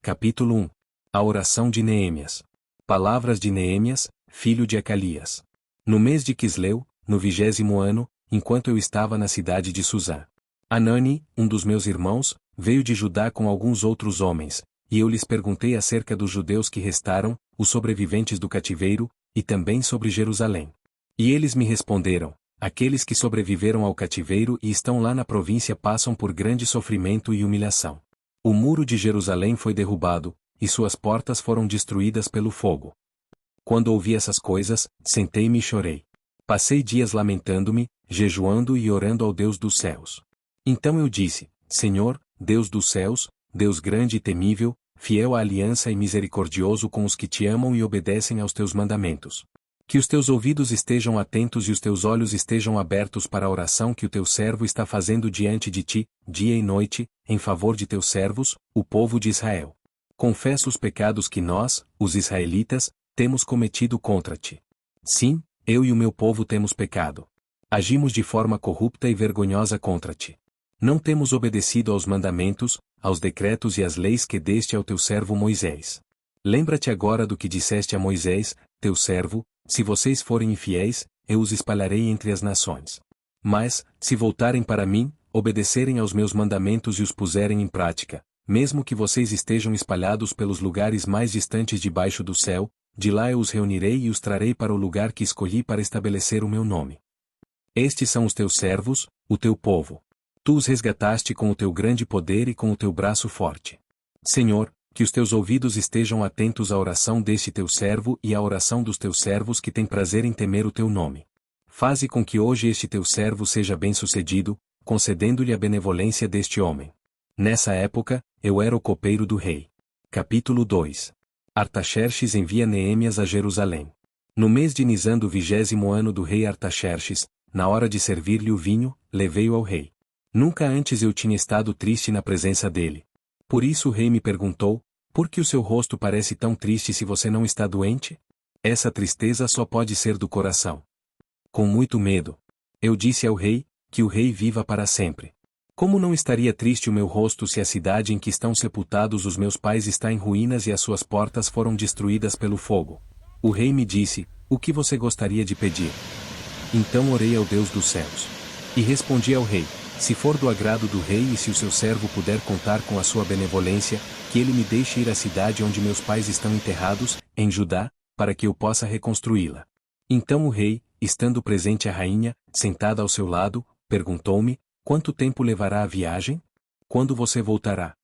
Capítulo 1. A oração de Neemias. Palavras de Neemias, filho de Acalias. No mês de Quisleu, no 20º ano, enquanto eu estava na cidade de Suzã, Anani, um dos meus irmãos, veio de Judá com alguns outros homens, e eu lhes perguntei acerca dos judeus que restaram, os sobreviventes do cativeiro, e também sobre Jerusalém. E eles me responderam: aqueles que sobreviveram ao cativeiro e estão lá na província passam por grande sofrimento e humilhação. O muro de Jerusalém foi derrubado, e suas portas foram destruídas pelo fogo. Quando ouvi essas coisas, sentei-me e chorei. Passei dias lamentando-me, jejuando e orando ao Deus dos céus. Então eu disse: Senhor, Deus dos céus, Deus grande e temível, fiel à aliança e misericordioso com os que te amam e obedecem aos teus mandamentos. Que os teus ouvidos estejam atentos e os teus olhos estejam abertos para a oração que o teu servo está fazendo diante de ti, dia e noite, em favor de teus servos, o povo de Israel. Confesso os pecados que nós, os israelitas, temos cometido contra ti. Sim, eu e o meu povo temos pecado. Agimos de forma corrupta e vergonhosa contra ti. Não temos obedecido aos mandamentos, aos decretos e às leis que deste ao teu servo Moisés. Lembra-te agora do que disseste a Moisés, teu servo: se vocês forem infiéis, eu os espalharei entre as nações. Mas, se voltarem para mim, obedecerem aos meus mandamentos e os puserem em prática, mesmo que vocês estejam espalhados pelos lugares mais distantes debaixo do céu, de lá eu os reunirei e os trarei para o lugar que escolhi para estabelecer o meu nome. Estes são os teus servos, o teu povo. Tu os resgataste com o teu grande poder e com o teu braço forte. Senhor, que os teus ouvidos estejam atentos à oração deste teu servo e à oração dos teus servos que têm prazer em temer o teu nome. Faze com que hoje este teu servo seja bem-sucedido, concedendo-lhe a benevolência deste homem. Nessa época, eu era o copeiro do rei. Capítulo 2. Artaxerxes envia Neemias a Jerusalém. No mês de Nisan do 20º ano do rei Artaxerxes, na hora de servir-lhe o vinho, levei-o ao rei. Nunca antes eu tinha estado triste na presença dele. Por isso o rei me perguntou: por que o seu rosto parece tão triste se você não está doente? Essa tristeza só pode ser do coração. Com muito medo, eu disse ao rei: que o rei viva para sempre. Como não estaria triste o meu rosto se a cidade em que estão sepultados os meus pais está em ruínas e as suas portas foram destruídas pelo fogo? O rei me disse: o que você gostaria de pedir? Então orei ao Deus dos céus. E respondi ao rei: se for do agrado do rei e se o seu servo puder contar com a sua benevolência, que ele me deixe ir à cidade onde meus pais estão enterrados, em Judá, para que eu possa reconstruí-la. Então o rei, estando presente a rainha, sentada ao seu lado, perguntou-me: quanto tempo levará a viagem? Quando você voltará?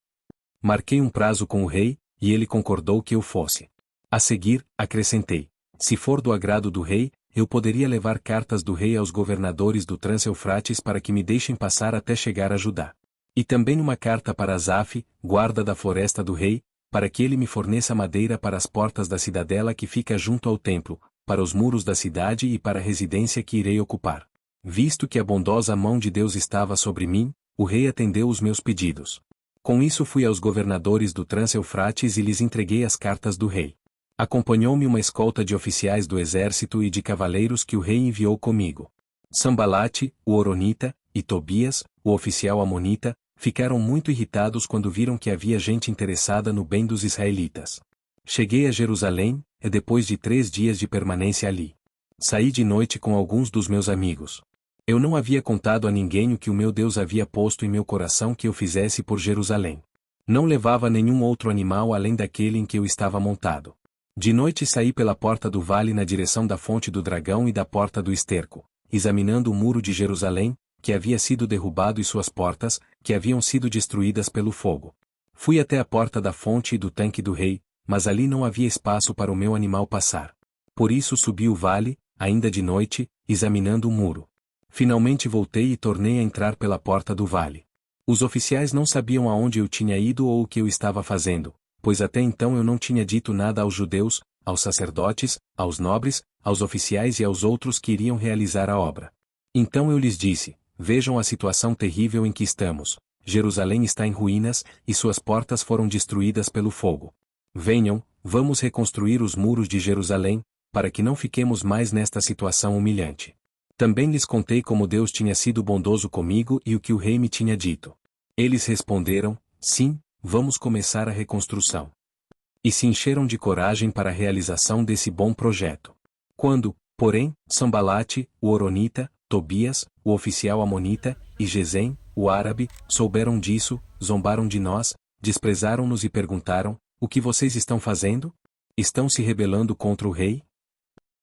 Marquei um prazo com o rei, e ele concordou que eu fosse. A seguir, acrescentei: se for do agrado do rei, eu poderia levar cartas do rei aos governadores do Trans-Eufrates para que me deixem passar até chegar a Judá. E também uma carta para Asaf, guarda da floresta do rei, para que ele me forneça madeira para as portas da cidadela que fica junto ao templo, para os muros da cidade e para a residência que irei ocupar. Visto que a bondosa mão de Deus estava sobre mim, o rei atendeu os meus pedidos. Com isso fui aos governadores do Trans-Eufrates e lhes entreguei as cartas do rei. Acompanhou-me uma escolta de oficiais do exército e de cavaleiros que o rei enviou comigo. Sambalate, o Horonita, e Tobias, o oficial amonita, ficaram muito irritados quando viram que havia gente interessada no bem dos israelitas. Cheguei a Jerusalém, e depois de 3 dias de permanência ali, saí de noite com alguns dos meus amigos. Eu não havia contado a ninguém o que o meu Deus havia posto em meu coração que eu fizesse por Jerusalém. Não levava nenhum outro animal além daquele em que eu estava montado. De noite saí pela porta do vale na direção da fonte do dragão e da porta do esterco, examinando o muro de Jerusalém, que havia sido derrubado e suas portas, que haviam sido destruídas pelo fogo. Fui até a porta da fonte e do tanque do rei, mas ali não havia espaço para o meu animal passar. Por isso subi o vale, ainda de noite, examinando o muro. Finalmente voltei e tornei a entrar pela porta do vale. Os oficiais não sabiam aonde eu tinha ido ou o que eu estava fazendo, pois até então eu não tinha dito nada aos judeus, aos sacerdotes, aos nobres, aos oficiais e aos outros que iriam realizar a obra. Então eu lhes disse: vejam a situação terrível em que estamos. Jerusalém está em ruínas, e suas portas foram destruídas pelo fogo. Venham, vamos reconstruir os muros de Jerusalém, para que não fiquemos mais nesta situação humilhante. Também lhes contei como Deus tinha sido bondoso comigo e o que o rei me tinha dito. Eles responderam: sim, vamos começar a reconstrução. E se encheram de coragem para a realização desse bom projeto. Quando, porém, Sambalate, o Horonita, Tobias, o oficial amonita, e Gesem, o árabe, souberam disso, zombaram de nós, desprezaram-nos e perguntaram: o que vocês estão fazendo? Estão se rebelando contra o rei?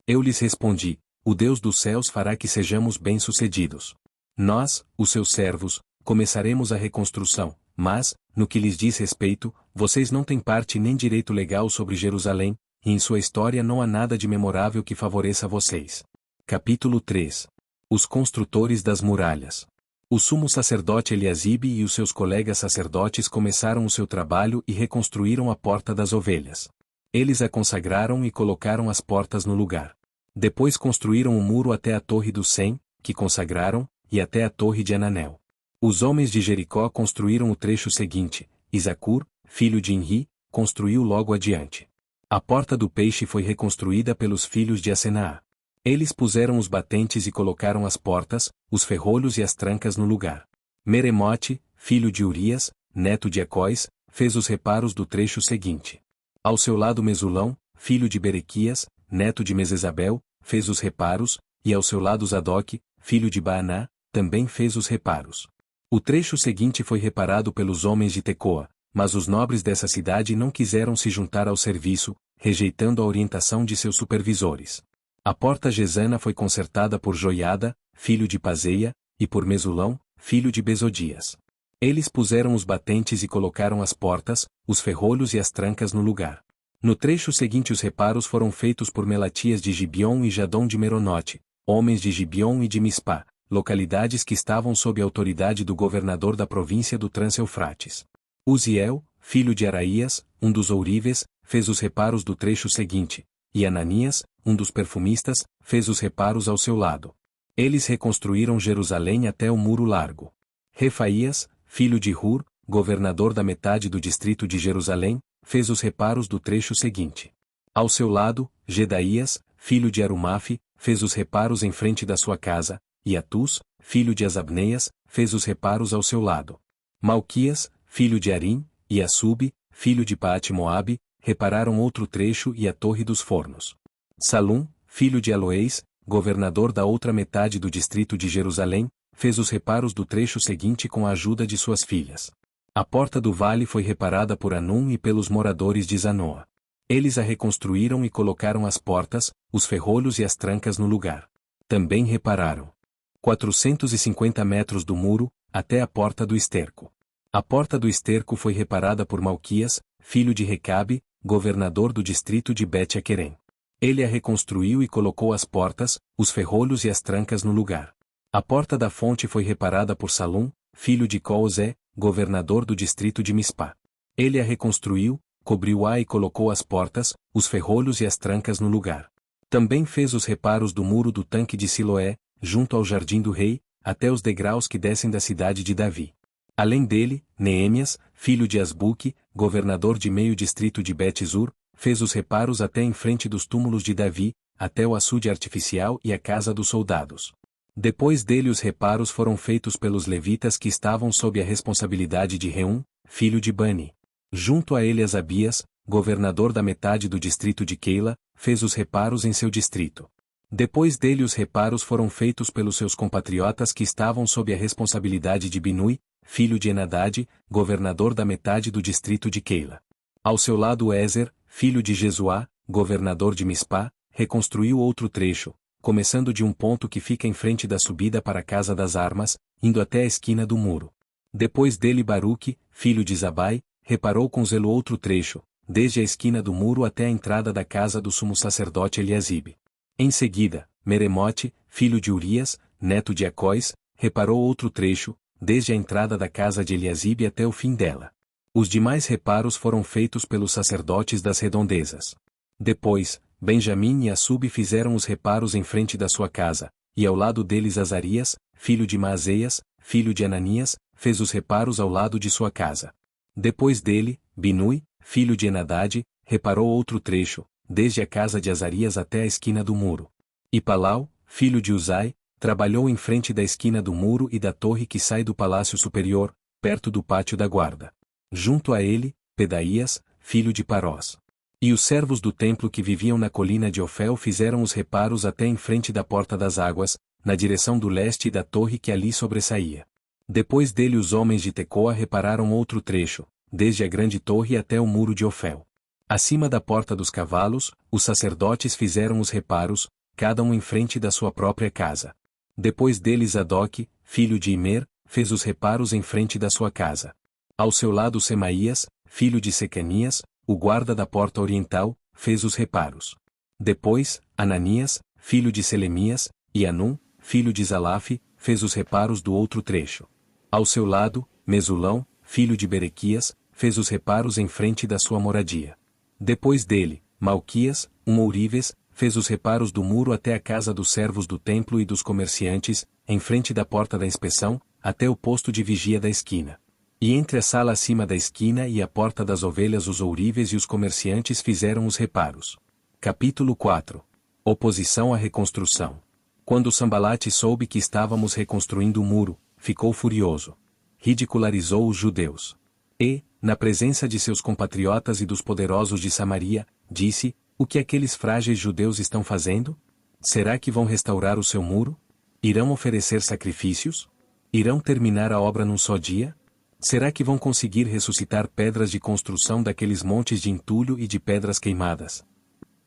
Eu lhes respondi: o Deus dos céus fará que sejamos bem-sucedidos. Nós, os seus servos, começaremos a reconstrução, mas, no que lhes diz respeito, vocês não têm parte nem direito legal sobre Jerusalém, e em sua história não há nada de memorável que favoreça vocês. Capítulo 3. Os construtores das muralhas. O sumo sacerdote Eliasibe e os seus colegas sacerdotes começaram o seu trabalho e reconstruíram a Porta das Ovelhas. Eles a consagraram e colocaram as portas no lugar. Depois construíram o muro até a Torre do Sem, que consagraram, e até a Torre de Ananel. Os homens de Jericó construíram o trecho seguinte, Isaccur, filho de Inri, construiu logo adiante. A Porta do Peixe foi reconstruída pelos filhos de Asenaá. Eles puseram os batentes e colocaram as portas, os ferrolhos e as trancas no lugar. Meremote, filho de Urias, neto de Ecóis, fez os reparos do trecho seguinte. Ao seu lado Mesulão, filho de Berequias, neto de Mesesabel, fez os reparos, e ao seu lado Zadok, filho de Baaná, também fez os reparos. O trecho seguinte foi reparado pelos homens de Tecoa, mas os nobres dessa cidade não quiseram se juntar ao serviço, rejeitando a orientação de seus supervisores. A porta Gesana foi consertada por Joiada, filho de Paseia, e por Mesulão, filho de Bezodias. Eles puseram os batentes e colocaram as portas, os ferrolhos e as trancas no lugar. No trecho seguinte os reparos foram feitos por Melatias de Gibeon e Jadom de Meronote, homens de Gibeon e de Mispá, localidades que estavam sob a autoridade do governador da província do Trans-Eufrates. Uziel, filho de Araías, um dos ourives, fez os reparos do trecho seguinte, e Ananias, um dos perfumistas, fez os reparos ao seu lado. Eles reconstruíram Jerusalém até o Muro Largo. Refaías, filho de Hur, governador da metade do distrito de Jerusalém, fez os reparos do trecho seguinte. Ao seu lado, Gedaías, filho de Arumafe, fez os reparos em frente da sua casa, e Atus, filho de Asabneias, fez os reparos ao seu lado. Malquias, filho de Arim, e Assub, filho de Paate-Moabe, repararam outro trecho e a Torre dos Fornos. Salum, filho de Aloeis, governador da outra metade do distrito de Jerusalém, fez os reparos do trecho seguinte com a ajuda de suas filhas. A Porta do Vale foi reparada por Anum e pelos moradores de Zanoa. Eles a reconstruíram e colocaram as portas, os ferrolhos e as trancas no lugar. Também repararam 450 metros do muro, até a Porta do Esterco. A Porta do Esterco foi reparada por Malquias, filho de Recabe, governador do distrito de Bet-Aquerem. Ele a reconstruiu e colocou as portas, os ferrolhos e as trancas no lugar. A Porta da Fonte foi reparada por Salum, filho de Coozé, governador do distrito de Mispá. Ele a reconstruiu, cobriu-a e colocou as portas, os ferrolhos e as trancas no lugar. Também fez os reparos do muro do tanque de Siloé, junto ao jardim do rei, até os degraus que descem da cidade de Davi. Além dele, Neemias, filho de Asbuque, governador de meio distrito de Bet-Zur, fez os reparos até em frente dos túmulos de Davi, até o açude artificial e a casa dos soldados. Depois dele os reparos foram feitos pelos levitas que estavam sob a responsabilidade de Reum, filho de Bani. Junto a ele Asabias, governador da metade do distrito de Keila, fez os reparos em seu distrito. Depois dele os reparos foram feitos pelos seus compatriotas que estavam sob a responsabilidade de Binui, filho de Enadade, governador da metade do distrito de Keila. Ao seu lado Ezer, filho de Jesuá, governador de Mispá, reconstruiu outro trecho, começando de um ponto que fica em frente da subida para a Casa das Armas, indo até a esquina do muro. Depois dele Baruque, filho de Zabai, reparou com zelo outro trecho, desde a esquina do muro até a entrada da casa do sumo sacerdote Eliasibe. Em seguida, Meremote, filho de Urias, neto de Ecóis, reparou outro trecho, desde a entrada da casa de Eliasibe até o fim dela. Os demais reparos foram feitos pelos sacerdotes das redondezas. Depois, Benjamim e Assub fizeram os reparos em frente da sua casa, e ao lado deles Azarias, filho de Maazeias, filho de Ananias, fez os reparos ao lado de sua casa. Depois dele, Binui, filho de Enadade, reparou outro trecho, desde a casa de Azarias até a esquina do muro. E Palau, filho de Uzai, trabalhou em frente da esquina do muro e da torre que sai do palácio superior, perto do pátio da guarda. Junto a ele, Pedaías, filho de Parós. E os servos do templo que viviam na colina de Ofel fizeram os reparos até em frente da porta das águas, na direção do leste e da torre que ali sobressaía. Depois dele os homens de Tecoa repararam outro trecho, desde a grande torre até o muro de Ofel. Acima da porta dos cavalos, os sacerdotes fizeram os reparos, cada um em frente da sua própria casa. Depois dele Zadok, filho de Imer, fez os reparos em frente da sua casa. Ao seu lado Semaías, filho de Secanias, o guarda da porta oriental, fez os reparos. Depois, Ananias, filho de Selemias, e Anum, filho de Zalaf, fez os reparos do outro trecho. Ao seu lado, Mesulão, filho de Berequias, fez os reparos em frente da sua moradia. Depois dele, Malquias, um ourives, fez os reparos do muro até a casa dos servos do templo e dos comerciantes, em frente da porta da inspeção, até o posto de vigia da esquina. E entre a sala acima da esquina e a porta das ovelhas os ourives e os comerciantes fizeram os reparos. Capítulo 4. Oposição à reconstrução. Quando Sambalate soube que estávamos reconstruindo o muro, ficou furioso. Ridicularizou os judeus. E, na presença de seus compatriotas e dos poderosos de Samaria, disse: o que aqueles frágeis judeus estão fazendo? Será que vão restaurar o seu muro? Irão oferecer sacrifícios? Irão terminar a obra num só dia? Será que vão conseguir ressuscitar pedras de construção daqueles montes de entulho e de pedras queimadas?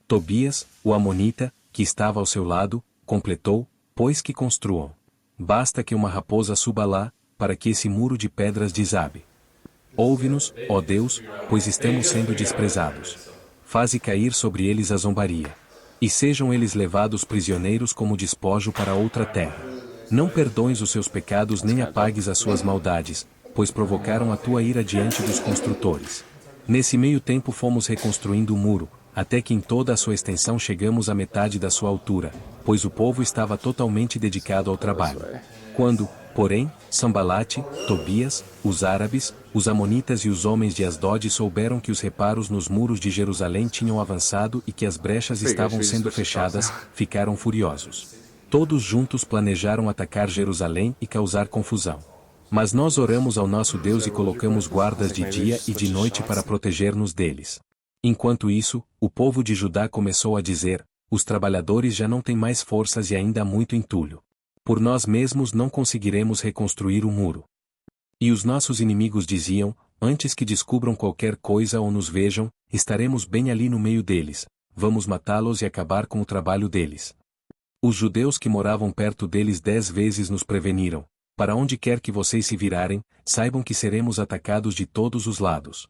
Tobias, o amonita, que estava ao seu lado, completou: pois que construam. Basta que uma raposa suba lá, para que esse muro de pedras desabe. Ouve-nos, ó Deus, pois estamos sendo desprezados. Faze cair sobre eles a zombaria. E sejam eles levados prisioneiros como despojo para outra terra. Não perdoes os seus pecados nem apagues as suas maldades, pois provocaram a tua ira diante dos construtores. Nesse meio tempo fomos reconstruindo o muro, até que em toda a sua extensão chegamos à metade da sua altura, pois o povo estava totalmente dedicado ao trabalho. Quando, porém, Sambalate, Tobias, os árabes, os amonitas e os homens de Asdod souberam que os reparos nos muros de Jerusalém tinham avançado e que as brechas estavam sendo fechadas, ficaram furiosos. Todos juntos planejaram atacar Jerusalém e causar confusão. Mas nós oramos ao nosso Deus e colocamos guardas de dia e de noite para proteger-nos deles. Enquanto isso, o povo de Judá começou a dizer: os trabalhadores já não têm mais forças e ainda há muito entulho. Por nós mesmos não conseguiremos reconstruir o muro. E os nossos inimigos diziam: antes que descubram qualquer coisa ou nos vejam, estaremos bem ali no meio deles, vamos matá-los e acabar com o trabalho deles. Os judeus que moravam perto deles 10 vezes nos preveniram: para onde quer que vocês se virarem, saibam que seremos atacados de todos os lados.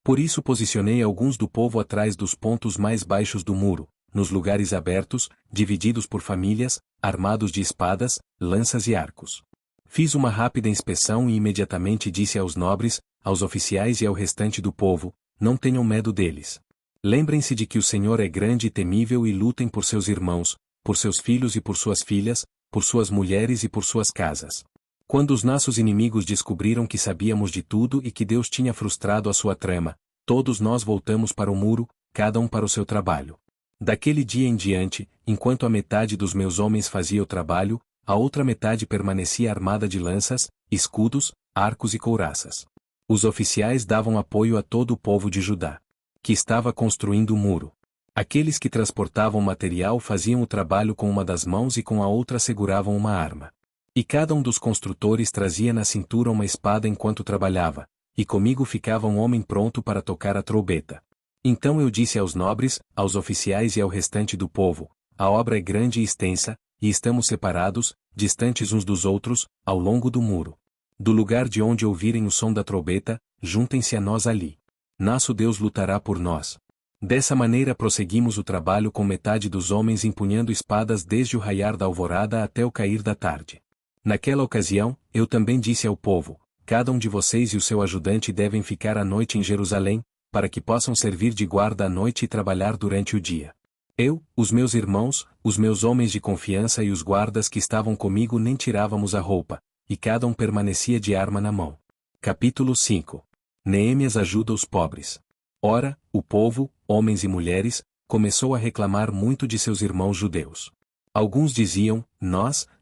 Por isso posicionei alguns do povo atrás dos pontos mais baixos do muro, nos lugares abertos, divididos por famílias, armados de espadas, lanças e arcos. Fiz uma rápida inspeção e imediatamente disse aos nobres, aos oficiais e ao restante do povo: não tenham medo deles. Lembrem-se de que o Senhor é grande e temível e lutem por seus irmãos, por seus filhos e por suas filhas, por suas mulheres e por suas casas. Quando os nossos inimigos descobriram que sabíamos de tudo e que Deus tinha frustrado a sua trama, todos nós voltamos para o muro, cada um para o seu trabalho. Daquele dia em diante, enquanto a metade dos meus homens fazia o trabalho, a outra metade permanecia armada de lanças, escudos, arcos e couraças. Os oficiais davam apoio a todo o povo de Judá, que estava construindo o muro. Aqueles que transportavam material faziam o trabalho com uma das mãos e com a outra seguravam uma arma. E cada um dos construtores trazia na cintura uma espada enquanto trabalhava, e comigo ficava um homem pronto para tocar a trombeta. Então eu disse aos nobres, aos oficiais e ao restante do povo: a obra é grande e extensa, e estamos separados, distantes uns dos outros, ao longo do muro. Do lugar de onde ouvirem o som da trombeta, juntem-se a nós ali. Nosso Deus lutará por nós. Dessa maneira prosseguimos o trabalho com metade dos homens empunhando espadas desde o raiar da alvorada até o cair da tarde. Naquela ocasião, eu também disse ao povo: cada um de vocês e o seu ajudante devem ficar à noite em Jerusalém, para que possam servir de guarda à noite e trabalhar durante o dia. Eu, os meus irmãos, os meus homens de confiança e os guardas que estavam comigo nem tirávamos a roupa, e cada um permanecia de arma na mão. Capítulo 5. Neemias ajuda os pobres. Ora, o povo, homens e mulheres, começou a reclamar muito de seus irmãos judeus. Alguns diziam: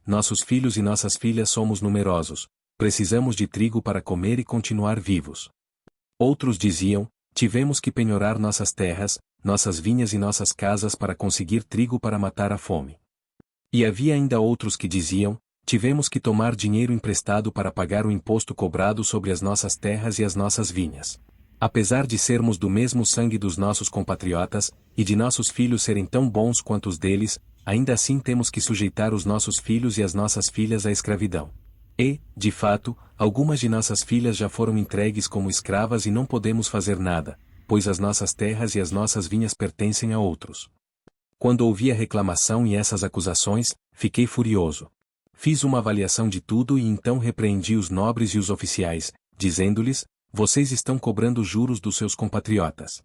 nossos filhos e nossas filhas somos numerosos, precisamos de trigo para comer e continuar vivos. Outros diziam, tivemos que penhorar nossas terras, nossas vinhas e nossas casas para conseguir trigo para matar a fome. E havia ainda outros que diziam, tivemos que tomar dinheiro emprestado para pagar o imposto cobrado sobre as nossas terras e as nossas vinhas. Apesar de sermos do mesmo sangue dos nossos compatriotas, e de nossos filhos serem tão bons quanto os deles, ainda assim temos que sujeitar os nossos filhos e as nossas filhas à escravidão. E, de fato, algumas de nossas filhas já foram entregues como escravas e não podemos fazer nada, pois as nossas terras e as nossas vinhas pertencem a outros. Quando ouvi a reclamação e essas acusações, fiquei furioso. Fiz uma avaliação de tudo e então repreendi os nobres e os oficiais, dizendo-lhes, vocês estão cobrando juros dos seus compatriotas.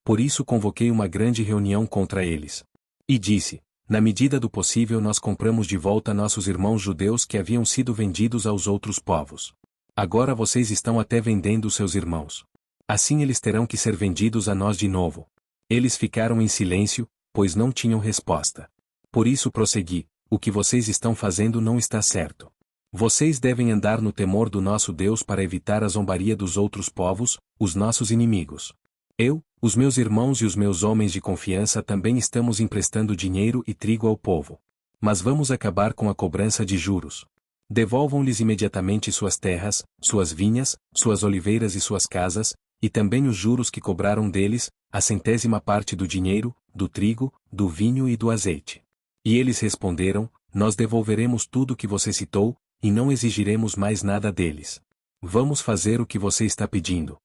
Por isso convoquei uma grande reunião contra eles. E disse, na medida do possível nós compramos de volta nossos irmãos judeus que haviam sido vendidos aos outros povos. Agora vocês estão até vendendo seus irmãos. Assim eles terão que ser vendidos a nós de novo. Eles ficaram em silêncio, pois não tinham resposta. Por isso prossegui, o que vocês estão fazendo não está certo. Vocês devem andar no temor do nosso Deus para evitar a zombaria dos outros povos, os nossos inimigos. Eu, os meus irmãos e os meus homens de confiança também estamos emprestando dinheiro e trigo ao povo. Mas vamos acabar com a cobrança de juros. Devolvam-lhes imediatamente suas terras, suas vinhas, suas oliveiras e suas casas, e também os juros que cobraram deles, a 100ª parte do dinheiro, do trigo, do vinho e do azeite. E eles responderam, nós devolveremos tudo o que você citou, e não exigiremos mais nada deles. Vamos fazer o que você está pedindo.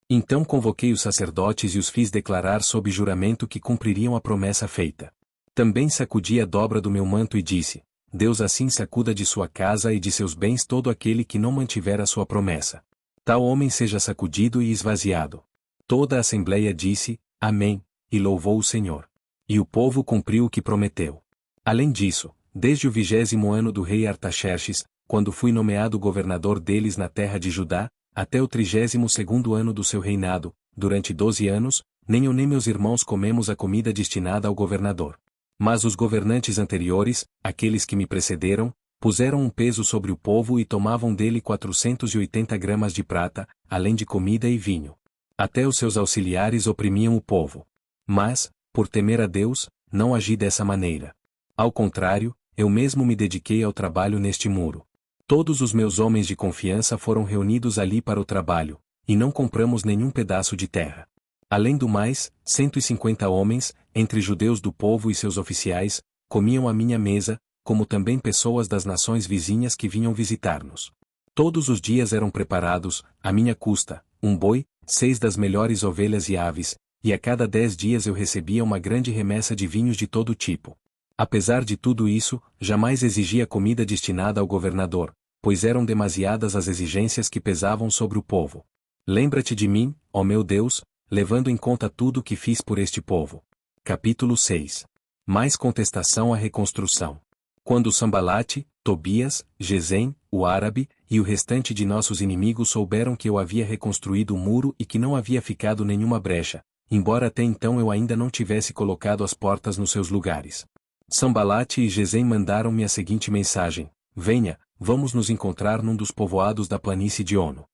Então convoquei os sacerdotes e os fiz declarar sob juramento que cumpririam a promessa feita. Também sacudi a dobra do meu manto e disse, Deus assim sacuda de sua casa e de seus bens todo aquele que não mantiver a sua promessa. Tal homem seja sacudido e esvaziado. Toda a assembleia disse, Amém, e louvou o Senhor. E o povo cumpriu o que prometeu. Além disso, desde o 20º ano do rei Artaxerxes, quando fui nomeado governador deles na terra de Judá, até o 32º ano do seu reinado, durante 12 anos, nem eu nem meus irmãos comemos a comida destinada ao governador. Mas os governantes anteriores, aqueles que me precederam, puseram um peso sobre o povo e tomavam dele 480 gramas de prata, além de comida e vinho. Até os seus auxiliares oprimiam o povo. Mas, por temer a Deus, não agi dessa maneira. Ao contrário, eu mesmo me dediquei ao trabalho neste muro. Todos os meus homens de confiança foram reunidos ali para o trabalho, e não compramos nenhum pedaço de terra. Além do mais, 150 homens, entre judeus do povo e seus oficiais, comiam à minha mesa, como também pessoas das nações vizinhas que vinham visitar-nos. Todos os dias eram preparados, à minha custa, um boi, 6 das melhores ovelhas e aves, e a cada 10 dias eu recebia uma grande remessa de vinhos de todo tipo. Apesar de tudo isso, jamais exigia comida destinada ao governador, pois eram demasiadas as exigências que pesavam sobre o povo. Lembra-te de mim, ó meu Deus, levando em conta tudo o que fiz por este povo. Capítulo 6. Mais contestação à reconstrução. Quando Sambalate, Tobias, Gesem, o árabe, e o restante de nossos inimigos souberam que eu havia reconstruído o muro e que não havia ficado nenhuma brecha, embora até então eu ainda não tivesse colocado as portas nos seus lugares. Sambalate e Gesem mandaram-me a seguinte mensagem, venha, vamos nos encontrar num dos povoados da planície de Ono.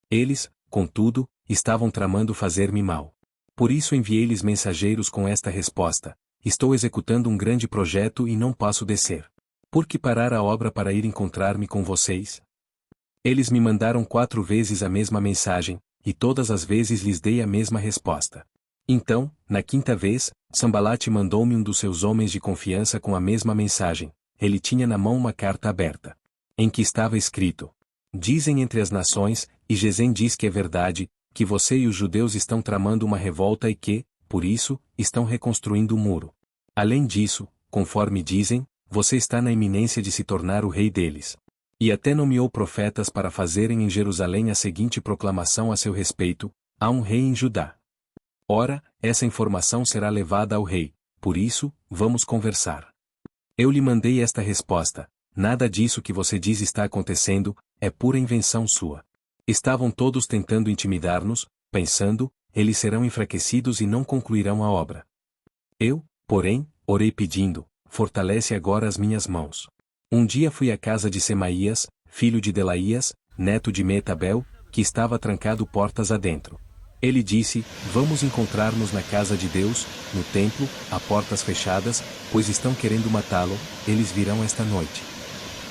Eles, contudo, estavam tramando fazer-me mal. Por isso enviei-lhes mensageiros com esta resposta, estou executando um grande projeto e não posso descer. Por que parar a obra para ir encontrar-me com vocês? Eles me mandaram 4 vezes a mesma mensagem, e todas as vezes lhes dei a mesma resposta. Então, na 5ª vez, Sambalate mandou-me um dos seus homens de confiança com a mesma mensagem. Ele tinha na mão uma carta aberta, em que estava escrito: Dizem entre as nações, e Gesem diz que é verdade, que você e os judeus estão tramando uma revolta e que, por isso, estão reconstruindo o muro. Além disso, conforme dizem, você está na iminência de se tornar o rei deles. E até nomeou profetas para fazerem em Jerusalém a seguinte proclamação a seu respeito: há um rei em Judá. Ora, essa informação será levada ao rei, por isso, vamos conversar. Eu lhe mandei esta resposta: nada disso que você diz está acontecendo, é pura invenção sua. Estavam todos tentando intimidar-nos, pensando, eles serão enfraquecidos e não concluirão a obra. Eu, porém, orei pedindo, fortalece agora as minhas mãos. Um dia fui à casa de Semaías, filho de Delaías, neto de Meetabel, que estava trancado portas adentro. Ele disse: Vamos encontrar-nos na casa de Deus, no templo, a portas fechadas, pois estão querendo matá-lo, eles virão esta noite.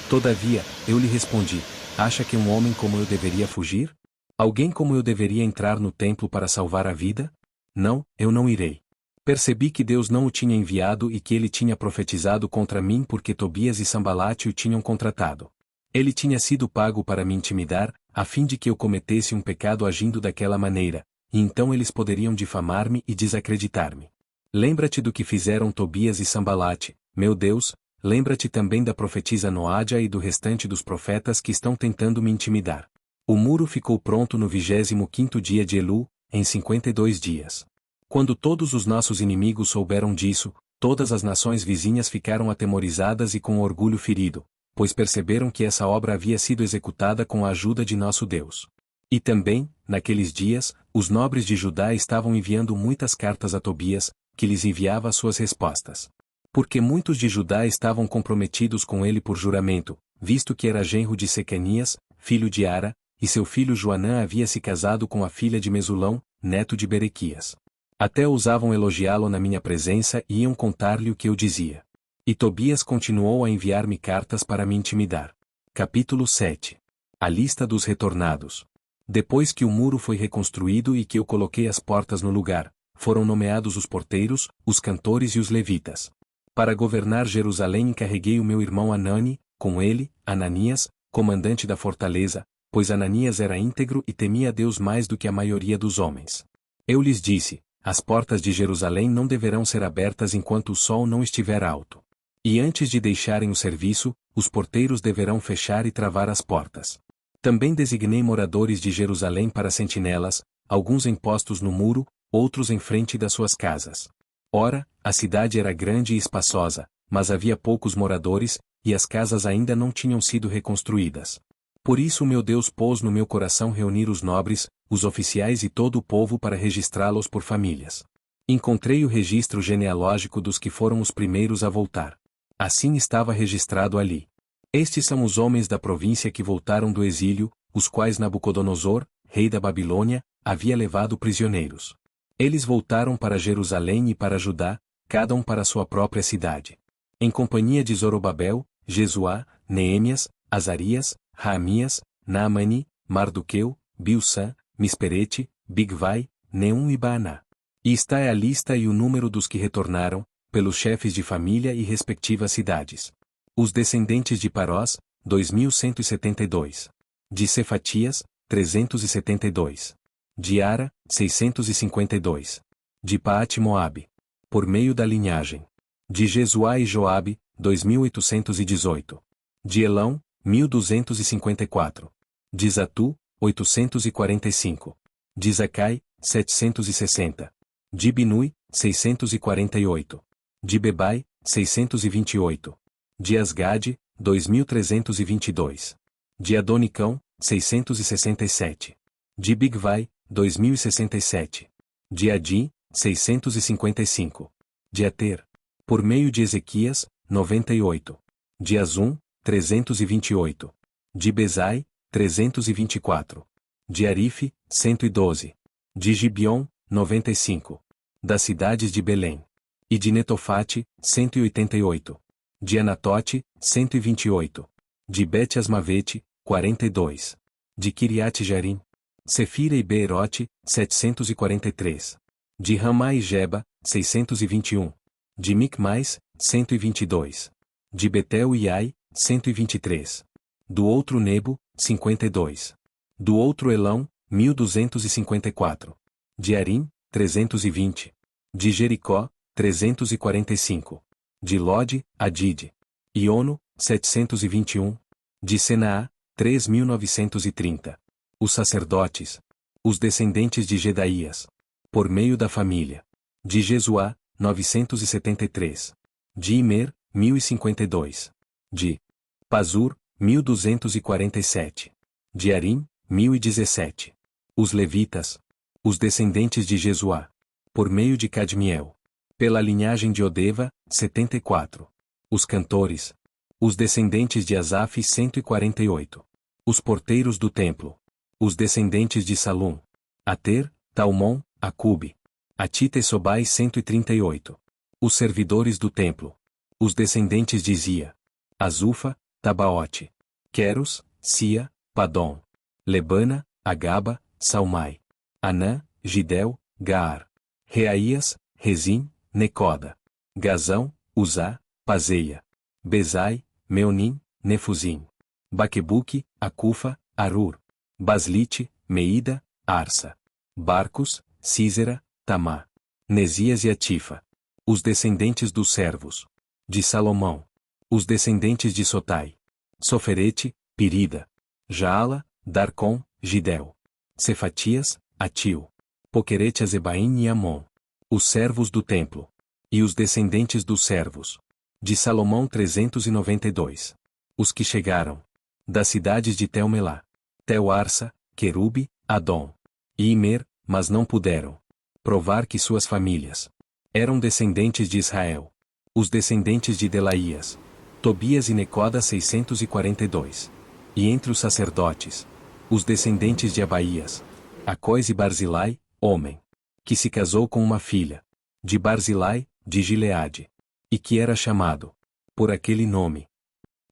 Todavia, eu lhe respondi: Acha que um homem como eu deveria fugir? Alguém como eu deveria entrar no templo para salvar a vida? Não, eu não irei. Percebi que Deus não o tinha enviado e que ele tinha profetizado contra mim porque Tobias e Sambalate o tinham contratado. Ele tinha sido pago para me intimidar, a fim de que eu cometesse um pecado agindo daquela maneira, e então eles poderiam difamar-me e desacreditar-me. Lembra-te do que fizeram Tobias e Sambalate, meu Deus, lembra-te também da profetisa Noádia e do restante dos profetas que estão tentando me intimidar. O muro ficou pronto no 25º dia de Elu, em 52 dias. Quando todos os nossos inimigos souberam disso, todas as nações vizinhas ficaram atemorizadas e com orgulho ferido, pois perceberam que essa obra havia sido executada com a ajuda de nosso Deus. E também, naqueles dias, os nobres de Judá estavam enviando muitas cartas a Tobias, que lhes enviava as suas respostas. Porque muitos de Judá estavam comprometidos com ele por juramento, visto que era genro de Sequenias, filho de Ara, e seu filho Joanã havia se casado com a filha de Mesulão, neto de Berequias. Até ousavam elogiá-lo na minha presença e iam contar-lhe o que eu dizia. E Tobias continuou a enviar-me cartas para me intimidar. Capítulo 7. A lista dos retornados. Depois que o muro foi reconstruído e que eu coloquei as portas no lugar, foram nomeados os porteiros, os cantores e os levitas. Para governar Jerusalém encarreguei o meu irmão Anani, com ele, Ananias, comandante da fortaleza, pois Ananias era íntegro e temia a Deus mais do que a maioria dos homens. Eu lhes disse: as portas de Jerusalém não deverão ser abertas enquanto o sol não estiver alto. E antes de deixarem o serviço, os porteiros deverão fechar e travar as portas. Também designei moradores de Jerusalém para sentinelas, alguns em postos no muro, outros em frente das suas casas. Ora, a cidade era grande e espaçosa, mas havia poucos moradores, e as casas ainda não tinham sido reconstruídas. Por isso meu Deus pôs no meu coração reunir os nobres, os oficiais e todo o povo para registrá-los por famílias. Encontrei o registro genealógico dos que foram os primeiros a voltar. Assim estava registrado ali. Estes são os homens da província que voltaram do exílio, os quais Nabucodonosor, rei da Babilônia, havia levado prisioneiros. Eles voltaram para Jerusalém e para Judá, cada um para sua própria cidade. Em companhia de Zorobabel, Jesuá, Neemias, Azarias, Raamias, Naamani, Mardoqueu, Bilsã, Misperete, Bigvai, Neum e Baaná. E está a lista e o número dos que retornaram, pelos chefes de família e respectivas cidades. Os descendentes de Parós, 2172. De Cefatias, 372. De Ara, 652. De Paate-Moabe. Por meio da linhagem. De Jesuá e Joabe, 2818. De Elão, 1254. De Zatu, 845. De Zacai, 760. De Binui, 648. De Bebai, 628. De Asgade, 2322. De Adonicão, 667. De Bigvai, 2067. De Adi, 655. De Ater. Por meio de Ezequias, 98. De Azum, 328. De Bezai, 324. De Arife, 112. De Gibeon, 95. Das cidades de Belém. E de Netofate, 188. De Anatote, 128. De Bet-Asmavete, 42. De Kiriat-Jearim. Sefira e Beerote, 743. De Ramá e Geba, 621. De Micmais, 122. De Betel e Ai, 123. Do outro Nebo, 52. Do outro Elão, 1254. De Arim, 320. De Jericó, 345. De Lode, Adide. Iono, 721. De Senaá, 3930. Os sacerdotes. Os descendentes de Gedaías. Por meio da família. De Jesuá, 973. De Imer, 1052. De Pazur, 1247. De Arim, 1017. Os levitas. Os descendentes de Jesuá. Por meio de Cadmiel. Pela linhagem de Odeva, 74. Os cantores. Os descendentes de Asaf, 148. Os porteiros do templo. Os descendentes de Salum: Ater, Talmon, Acube. Atita e Sobai 138. Os servidores do templo. Os descendentes de Zia: Azufa, Tabaote. Queros, Sia, Padom. Lebana, Agaba, Salmai. Anã, Gidel, Gaar. Reaías, Rezim, Necoda. Gazão, Uzá, Pazeia. Bezai, Meonim, Nefuzim. Baquebuque, Acufa, Arur. Baslite, Meida, Arsa. Barcos, Císera, Tamá. Nesias e Atifa. Os descendentes dos servos. De Salomão. Os descendentes de Sotai. Soferete, Pirida. Jaala, Darcon, Gidel. Cefatias, Atil. Poquerete Azebaim e Amon. Os servos do templo. E os descendentes dos servos. De Salomão 392. Os que chegaram. Das cidades de Tel-Melá. Tel-Arsa, Querube, Adom. E Imer, mas não puderam provar que suas famílias eram descendentes de Israel. Os descendentes de Delaías. Tobias e Necoda 642. E entre os sacerdotes. Os descendentes de Abaías. Acóis e Barzilai, homem. Que se casou com uma filha. De Barzilai, de Gileade. E que era chamado por aquele nome.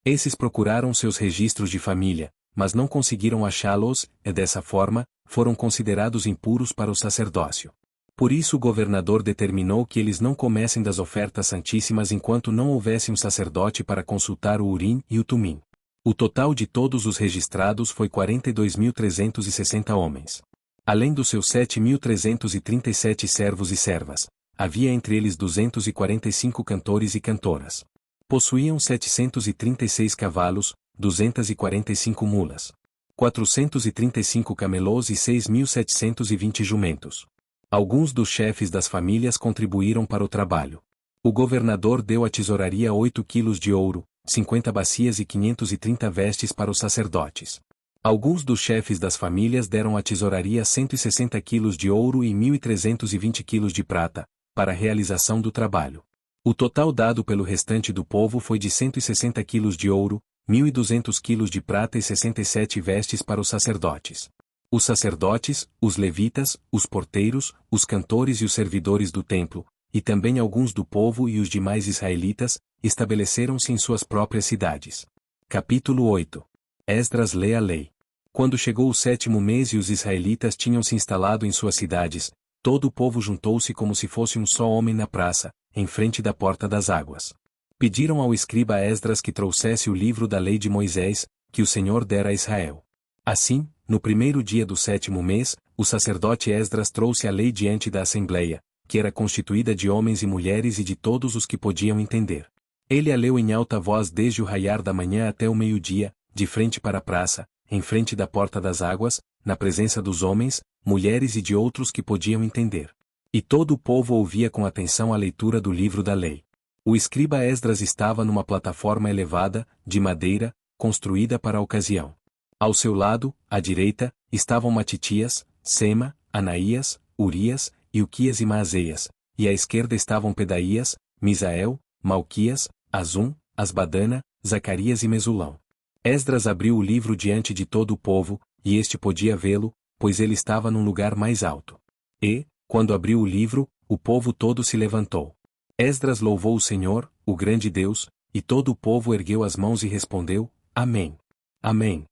Esses procuraram seus registros de família, mas não conseguiram achá-los, e dessa forma, foram considerados impuros para o sacerdócio. Por isso o governador determinou que eles não comessem das ofertas santíssimas enquanto não houvesse um sacerdote para consultar o Urim e o Tumim. O total de todos os registrados foi 42.360 homens. Além dos seus 7.337 servos e servas, havia entre eles 245 cantores e cantoras. Possuíam 736 cavalos, 245 mulas, 435 camelôs e 6.720 jumentos. Alguns dos chefes das famílias contribuíram para o trabalho. O governador deu à tesouraria 8 quilos de ouro, 50 bacias e 530 vestes para os sacerdotes. Alguns dos chefes das famílias deram à tesouraria 160 quilos de ouro e 1.320 quilos de prata, para a realização do trabalho. O total dado pelo restante do povo foi de 160 quilos de ouro, 1.200 quilos de prata e 67 vestes para os sacerdotes. Os sacerdotes, os levitas, os porteiros, os cantores e os servidores do templo, e também alguns do povo e os demais israelitas, estabeleceram-se em suas próprias cidades. Capítulo 8. Esdras lê a lei. Quando chegou o 7º mês e os israelitas tinham se instalado em suas cidades, todo o povo juntou-se como se fosse um só homem na praça, em frente da porta das águas. Pediram ao escriba Esdras que trouxesse o livro da lei de Moisés, que o Senhor dera a Israel. Assim, no primeiro dia do 7º mês, o sacerdote Esdras trouxe a lei diante da assembleia, que era constituída de homens e mulheres e de todos os que podiam entender. Ele a leu em alta voz desde o raiar da manhã até o meio-dia, de frente para a praça, em frente da porta das águas, na presença dos homens, mulheres e de outros que podiam entender. E todo o povo ouvia com atenção a leitura do livro da lei. O escriba Esdras estava numa plataforma elevada, de madeira, construída para a ocasião. Ao seu lado, à direita, estavam Matitias, Sema, Anaías, Urias, Ilquias e Maazéias, e à esquerda estavam Pedaías, Misael, Malquias, Azum, Asbadana, Zacarias e Mesulão. Esdras abriu o livro diante de todo o povo, e este podia vê-lo, pois ele estava num lugar mais alto. E, quando abriu o livro, o povo todo se levantou. Esdras louvou o Senhor, o grande Deus, e todo o povo ergueu as mãos e respondeu: Amém. Amém.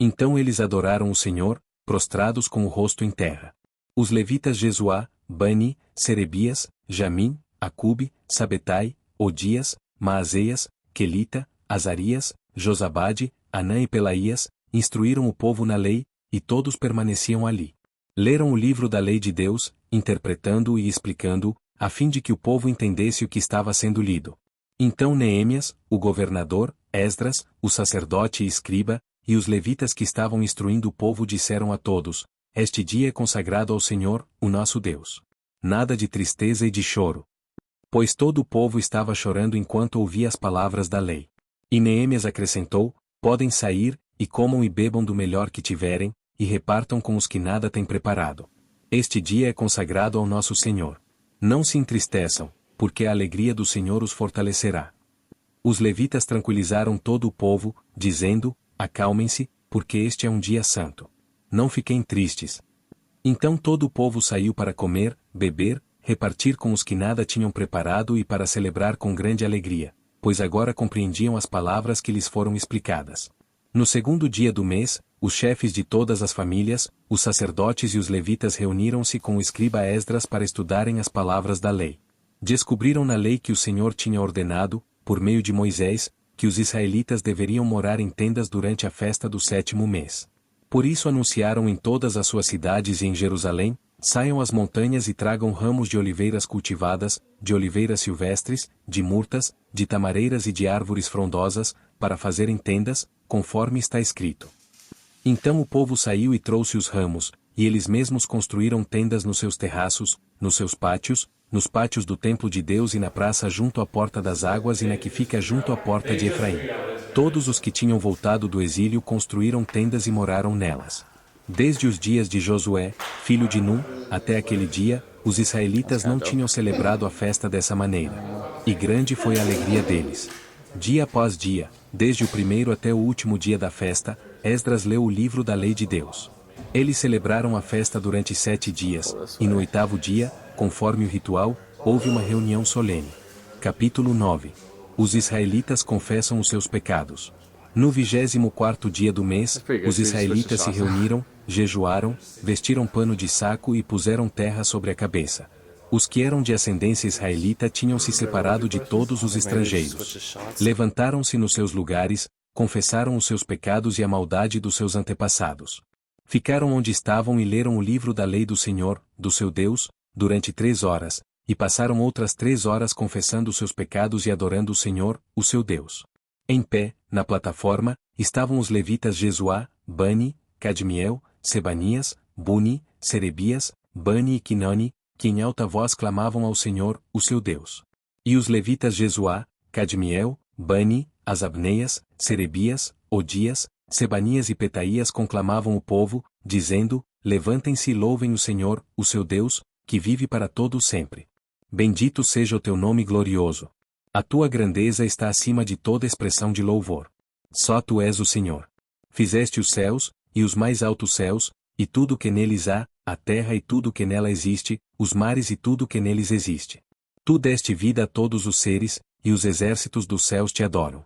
Então eles adoraram o Senhor, prostrados com o rosto em terra. Os levitas Jesuá, Bani, Serebias, Jamim, Acube, Sabetai, Odias, Maazéias, Quelita, Azarias, Josabade, Anã e Pelaías, instruíram o povo na lei, e todos permaneciam ali. Leram o livro da lei de Deus, interpretando-o e explicando-o, a fim de que o povo entendesse o que estava sendo lido. Então Neemias, o governador, Esdras, o sacerdote e escriba, e os levitas que estavam instruindo o povo disseram a todos: Este dia é consagrado ao Senhor, o nosso Deus. Nada de tristeza e de choro. Pois todo o povo estava chorando enquanto ouvia as palavras da lei. E Neemias acrescentou: Podem sair, e comam e bebam do melhor que tiverem, e repartam com os que nada têm preparado. Este dia é consagrado ao nosso Senhor. Não se entristeçam, porque a alegria do Senhor os fortalecerá. Os levitas tranquilizaram todo o povo, dizendo: Acalmem-se, porque este é um dia santo. não fiquem tristes. Então todo o povo saiu para comer, beber, repartir com os que nada tinham preparado e para celebrar com grande alegria, pois agora compreendiam as palavras que lhes foram explicadas. No segundo dia do mês, os chefes de todas as famílias, os sacerdotes e os levitas reuniram-se com o escriba Esdras para estudarem as palavras da lei. Descobriram na lei que o Senhor tinha ordenado, por meio de Moisés, que os israelitas deveriam morar em tendas durante a festa do 7º mês. Por isso anunciaram em todas as suas cidades e em Jerusalém: saiam às montanhas e tragam ramos de oliveiras cultivadas, de oliveiras silvestres, de murtas, de tamareiras e de árvores frondosas, para fazerem tendas, conforme está escrito. Então o povo saiu e trouxe os ramos, e eles mesmos construíram tendas nos seus terraços, nos seus pátios, nos pátios do templo de Deus e na praça junto à porta das águas e na que fica junto à porta de Efraim. Todos os que tinham voltado do exílio construíram tendas e moraram nelas. Desde os dias de Josué, filho de Nun, até aquele dia, os israelitas não tinham celebrado a festa dessa maneira. E grande foi a alegria deles. Dia após dia, desde o primeiro até o último dia da festa, Esdras leu o livro da lei de Deus. Eles celebraram a festa durante 7 dias, e no 8º dia, conforme o ritual, houve uma reunião solene. Capítulo 9. Os israelitas confessam os seus pecados. No 24º dia do mês, os israelitas se reuniram, jejuaram, vestiram pano de saco e puseram terra sobre a cabeça. Os que eram de ascendência israelita tinham se separado de todos os estrangeiros. Levantaram-se nos seus lugares, confessaram os seus pecados e a maldade dos seus antepassados. Ficaram onde estavam e leram o livro da lei do Senhor, do seu Deus, durante 3 horas, e passaram outras 3 horas confessando os seus pecados e adorando o Senhor, o seu Deus. Em pé, na plataforma, estavam os levitas Jesuá, Bani, Cadmiel, Sebanias, Buni, Serebias, Bani e Quinani, que em alta voz clamavam ao Senhor, o seu Deus. E os levitas Jesuá, Cadmiel, Bani, Asabneias, Serebias, Odias, Sebanias e Petaías conclamavam o povo, dizendo: levantem-se e louvem o Senhor, o seu Deus, que vive para todo o sempre. Bendito seja o teu nome glorioso. A tua grandeza está acima de toda expressão de louvor. Só tu és o Senhor. Fizeste os céus, e os mais altos céus, e tudo que neles há, a terra e tudo que nela existe, os mares e tudo que neles existe. Tu deste vida a todos os seres, e os exércitos dos céus te adoram.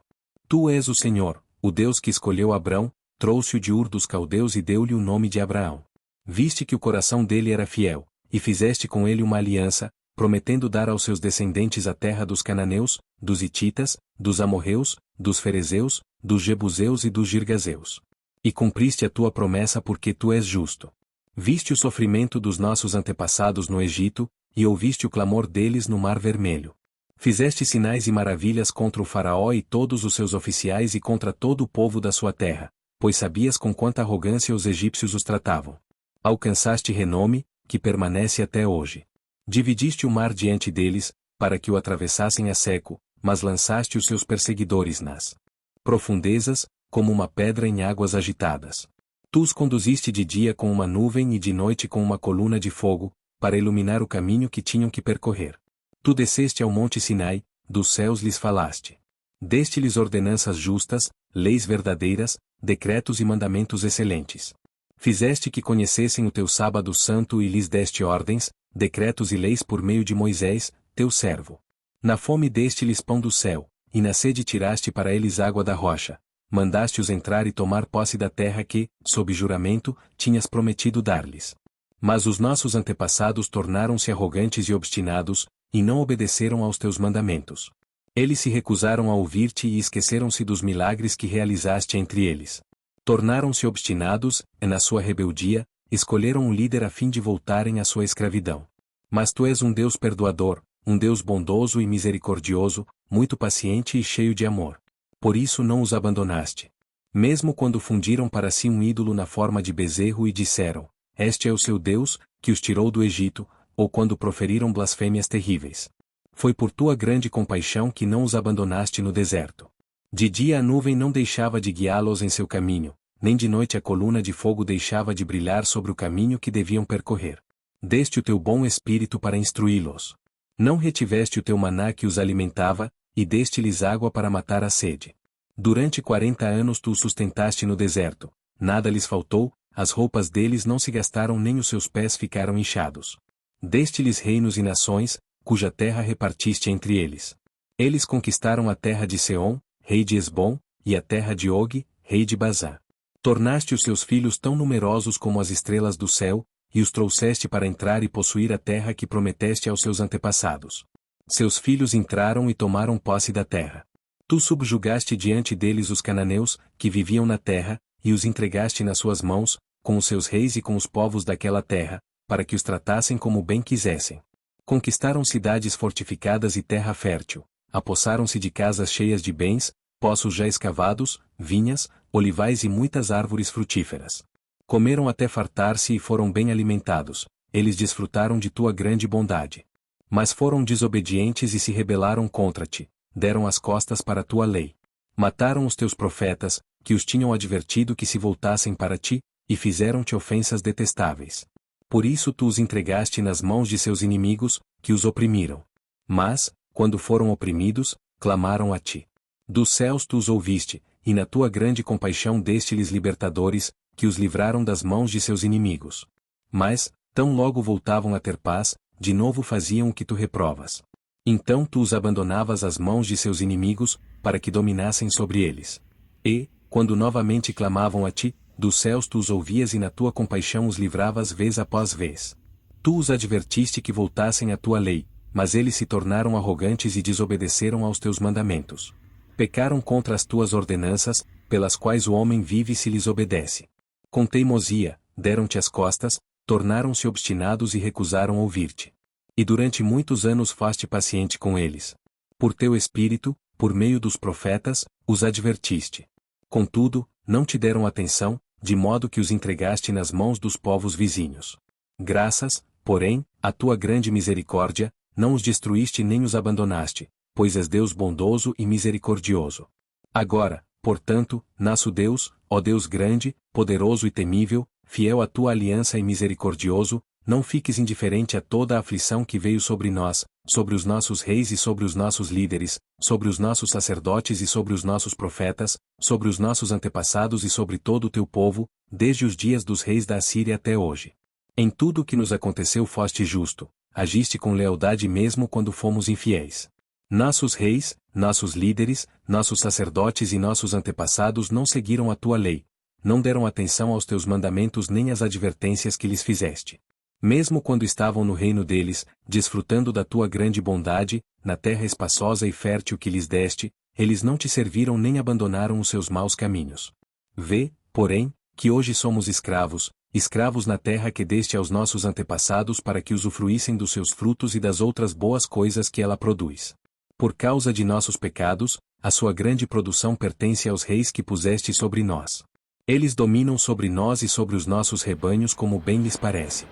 Tu és o Senhor, o Deus que escolheu Abrão, trouxe-o de Ur dos Caldeus e deu-lhe o nome de Abraão. Viste que o coração dele era fiel, e fizeste com ele uma aliança, prometendo dar aos seus descendentes a terra dos cananeus, dos hititas, dos amorreus, dos ferezeus, dos jebuseus e dos girgazeus. E cumpriste a tua promessa porque tu és justo. Viste o sofrimento dos nossos antepassados no Egito, e ouviste o clamor deles no Mar Vermelho. Fizeste sinais e maravilhas contra o faraó e todos os seus oficiais e contra todo o povo da sua terra, pois sabias com quanta arrogância os egípcios os tratavam. Alcançaste renome, que permanece até hoje. Dividiste o mar diante deles, para que o atravessassem a seco, mas lançaste os seus perseguidores nas profundezas, como uma pedra em águas agitadas. Tu os conduziste de dia com uma nuvem e de noite com uma coluna de fogo, para iluminar o caminho que tinham que percorrer. Tu desceste ao monte Sinai, dos céus lhes falaste. Deste-lhes ordenanças justas, leis verdadeiras, decretos e mandamentos excelentes. Fizeste que conhecessem o teu sábado santo e lhes deste ordens, decretos e leis por meio de Moisés, teu servo. Na fome deste-lhes pão do céu, e na sede tiraste para eles água da rocha. Mandaste-os entrar e tomar posse da terra que, sob juramento, tinhas prometido dar-lhes. Mas os nossos antepassados tornaram-se arrogantes e obstinados, e não obedeceram aos teus mandamentos. Eles se recusaram a ouvir-te e esqueceram-se dos milagres que realizaste entre eles. Tornaram-se obstinados, e na sua rebeldia, escolheram um líder a fim de voltarem à sua escravidão. Mas tu és um Deus perdoador, um Deus bondoso e misericordioso, muito paciente e cheio de amor. Por isso não os abandonaste. Mesmo quando fundiram para si um ídolo na forma de bezerro e disseram: este é o seu Deus, que os tirou do Egito, ou quando proferiram blasfêmias terríveis. Foi por tua grande compaixão que não os abandonaste no deserto. De dia a nuvem não deixava de guiá-los em seu caminho, nem de noite a coluna de fogo deixava de brilhar sobre o caminho que deviam percorrer. Deste o teu bom espírito para instruí-los. Não retiveste o teu maná que os alimentava, e deste-lhes água para matar a sede. Durante 40 anos tu os sustentaste no deserto, nada lhes faltou, as roupas deles não se gastaram nem os seus pés ficaram inchados. Deste-lhes reinos e nações, cuja terra repartiste entre eles. Eles conquistaram a terra de Seom, rei de Esbom, e a terra de Og, rei de Basã. Tornaste os seus filhos tão numerosos como as estrelas do céu, e os trouxeste para entrar e possuir a terra que prometeste aos seus antepassados. Seus filhos entraram e tomaram posse da terra. Tu subjugaste diante deles os cananeus, que viviam na terra, e os entregaste nas suas mãos, com os seus reis e com os povos daquela terra, para que os tratassem como bem quisessem. Conquistaram cidades fortificadas e terra fértil, apossaram-se de casas cheias de bens, poços já escavados, vinhas, olivais e muitas árvores frutíferas. Comeram até fartar-se e foram bem alimentados, eles desfrutaram de tua grande bondade. Mas foram desobedientes e se rebelaram contra ti, deram as costas para a tua lei. Mataram os teus profetas, que os tinham advertido que se voltassem para ti, e fizeram-te ofensas detestáveis. Por isso tu os entregaste nas mãos de seus inimigos, que os oprimiram. Mas, quando foram oprimidos, clamaram a ti. Dos céus tu os ouviste, e na tua grande compaixão deste-lhes libertadores, que os livraram das mãos de seus inimigos. Mas, tão logo voltavam a ter paz, de novo faziam o que tu reprovas. Então tu os abandonavas às mãos de seus inimigos, para que dominassem sobre eles. E, quando novamente clamavam a ti, dos céus tu os ouvias e na tua compaixão os livravas vez após vez. Tu os advertiste que voltassem à tua lei, mas eles se tornaram arrogantes e desobedeceram aos teus mandamentos. Pecaram contra as tuas ordenanças, pelas quais o homem vive se lhes obedece. Com teimosia, deram-te as costas, tornaram-se obstinados e recusaram ouvir-te. E durante muitos anos foste paciente com eles. Por teu espírito, por meio dos profetas, os advertiste. Contudo, não te deram atenção, de modo que os entregaste nas mãos dos povos vizinhos. Graças, porém, à tua grande misericórdia, não os destruíste nem os abandonaste, pois és Deus bondoso e misericordioso. Agora, portanto, nosso Deus, ó Deus grande, poderoso e temível, fiel à tua aliança e misericordioso, não fiques indiferente a toda a aflição que veio sobre nós, sobre os nossos reis e sobre os nossos líderes, sobre os nossos sacerdotes e sobre os nossos profetas, sobre os nossos antepassados e sobre todo o teu povo, desde os dias dos reis da Assíria até hoje. Em tudo o que nos aconteceu foste justo, agiste com lealdade mesmo quando fomos infiéis. Nossos reis, nossos líderes, nossos sacerdotes e nossos antepassados não seguiram a tua lei, não deram atenção aos teus mandamentos nem às advertências que lhes fizeste. Mesmo quando estavam no reino deles, desfrutando da tua grande bondade, na terra espaçosa e fértil que lhes deste, eles não te serviram nem abandonaram os seus maus caminhos. Vê, porém, que hoje somos escravos, escravos na terra que deste aos nossos antepassados para que usufruíssem dos seus frutos e das outras boas coisas que ela produz. Por causa de nossos pecados, a sua grande produção pertence aos reis que puseste sobre nós. Eles dominam sobre nós e sobre os nossos rebanhos como bem lhes parece.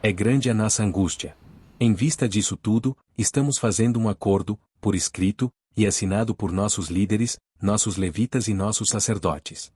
É grande a nossa angústia. Em vista disso tudo, estamos fazendo um acordo, por escrito, e assinado por nossos líderes, nossos levitas e nossos sacerdotes.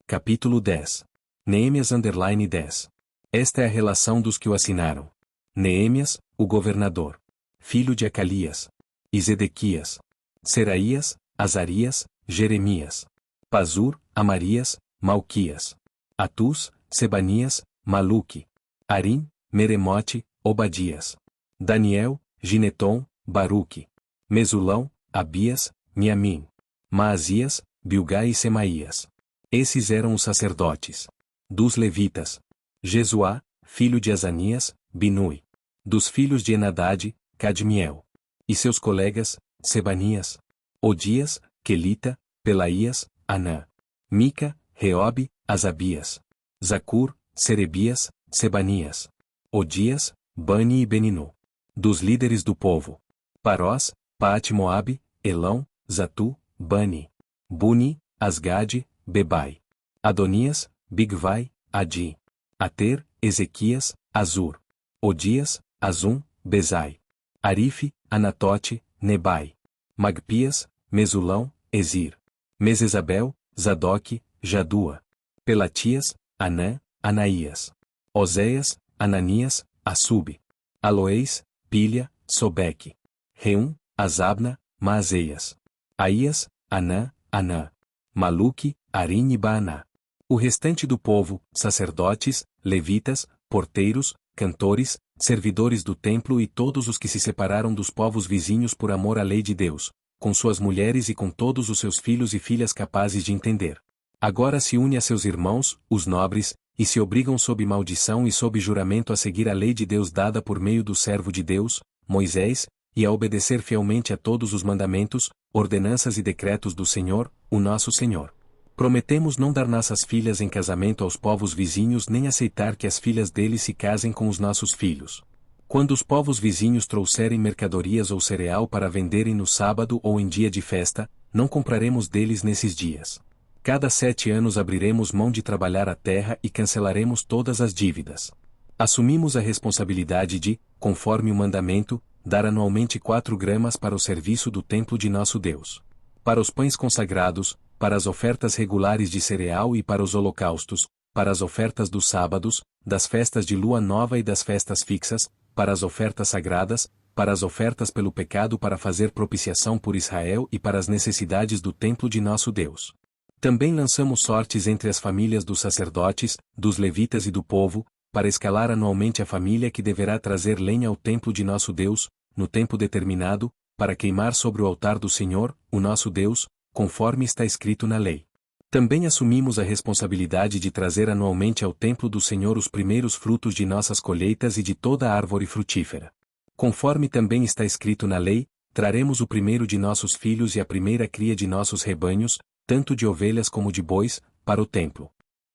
Capítulo 10. Neemias _ 10. Esta é a relação dos que o assinaram. Neemias, o governador. Filho de Acalias. E Zedequias. Seraías, Azarias, Jeremias. Pazur, Amarias, Malquias. Atus, Sebanias, Maluque. Arim, Meremote, Obadias. Daniel, Gineton, Baruque. Mesulão, Abias, Miamim. Maasias, Bilgai e Semaías. Esses eram os sacerdotes. Dos levitas. Jesuá, filho de Azanias, Binui. Dos filhos de Enadade, Cadmiel. E seus colegas, Sebanias. Odias, Quelita, Pelaías, Anã. Mica, Reobe, Asabias. Zacur, Serebias, Sebanias. Odias, Bani e Beninu. Dos líderes do povo. Parós, Paate-Moabe, Elão, Zatu, Bani. Buni, Asgade, Bebai. Adonias, Bigvai, Adi. Ater, Ezequias, Azur. Odias, Azum, Bezai. Arife, Anatote, Nebai. Magpias, Mesulão, Ezir. Mesesabel, Zadok, Jadua. Pelatias, Anã, Anaías. Oséias, Ananias, Assub. Aloeis, Pilha, Sobeque. Reum, Azabna, Maazeias. Aías, Anã, Anã. Maluque, Arim e Baaná. O restante do povo, sacerdotes, levitas, porteiros, cantores, servidores do templo e todos os que se separaram dos povos vizinhos por amor à lei de Deus, com suas mulheres e com todos os seus filhos e filhas capazes de entender. Agora se une a seus irmãos, os nobres, e se obrigam sob maldição e sob juramento a seguir a lei de Deus dada por meio do servo de Deus, Moisés, e a obedecer fielmente a todos os mandamentos, ordenanças e decretos do Senhor, o nosso Senhor. Prometemos não dar nossas filhas em casamento aos povos vizinhos nem aceitar que as filhas deles se casem com os nossos filhos. Quando os povos vizinhos trouxerem mercadorias ou cereal para venderem no sábado ou em dia de festa, não compraremos deles nesses dias. Cada 7 anos abriremos mão de trabalhar a terra e cancelaremos todas as dívidas. Assumimos a responsabilidade de, conforme o mandamento, dar anualmente 4 gramas para o serviço do templo de nosso Deus. Para os pães consagrados, para as ofertas regulares de cereal e para os holocaustos, para as ofertas dos sábados, das festas de lua nova e das festas fixas, para as ofertas sagradas, para as ofertas pelo pecado para fazer propiciação por Israel e para as necessidades do templo de nosso Deus. Também lançamos sortes entre as famílias dos sacerdotes, dos levitas e do povo, para escalar anualmente a família que deverá trazer lenha ao templo de nosso Deus, no tempo determinado, para queimar sobre o altar do Senhor, o nosso Deus, conforme está escrito na lei. Também assumimos a responsabilidade de trazer anualmente ao templo do Senhor os primeiros frutos de nossas colheitas e de toda a árvore frutífera. Conforme também está escrito na lei, traremos o primeiro de nossos filhos e a primeira cria de nossos rebanhos, tanto de ovelhas como de bois, para o templo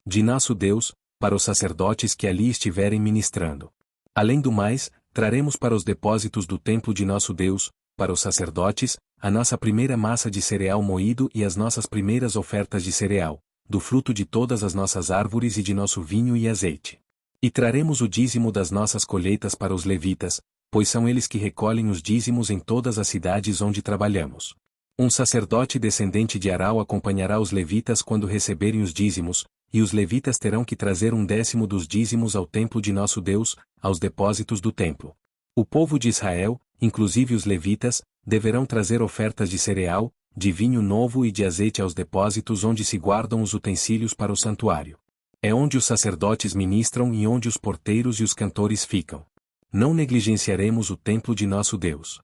de nosso Deus, para os sacerdotes que ali estiverem ministrando. Além do mais, traremos para os depósitos do templo de nosso Deus, para os sacerdotes, a nossa primeira massa de cereal moído e as nossas primeiras ofertas de cereal, do fruto de todas as nossas árvores e de nosso vinho e azeite. E traremos o dízimo das nossas colheitas para os levitas, pois são eles que recolhem os dízimos em todas as cidades onde trabalhamos. Um sacerdote descendente de Arão acompanhará os levitas quando receberem os dízimos, e os levitas terão que trazer 1/10 dos dízimos ao templo de nosso Deus, aos depósitos do templo. O povo de Israel, inclusive os levitas, deverão trazer ofertas de cereal, de vinho novo e de azeite aos depósitos onde se guardam os utensílios para o santuário. É onde os sacerdotes ministram e onde os porteiros e os cantores ficam. Não negligenciaremos o templo de nosso Deus.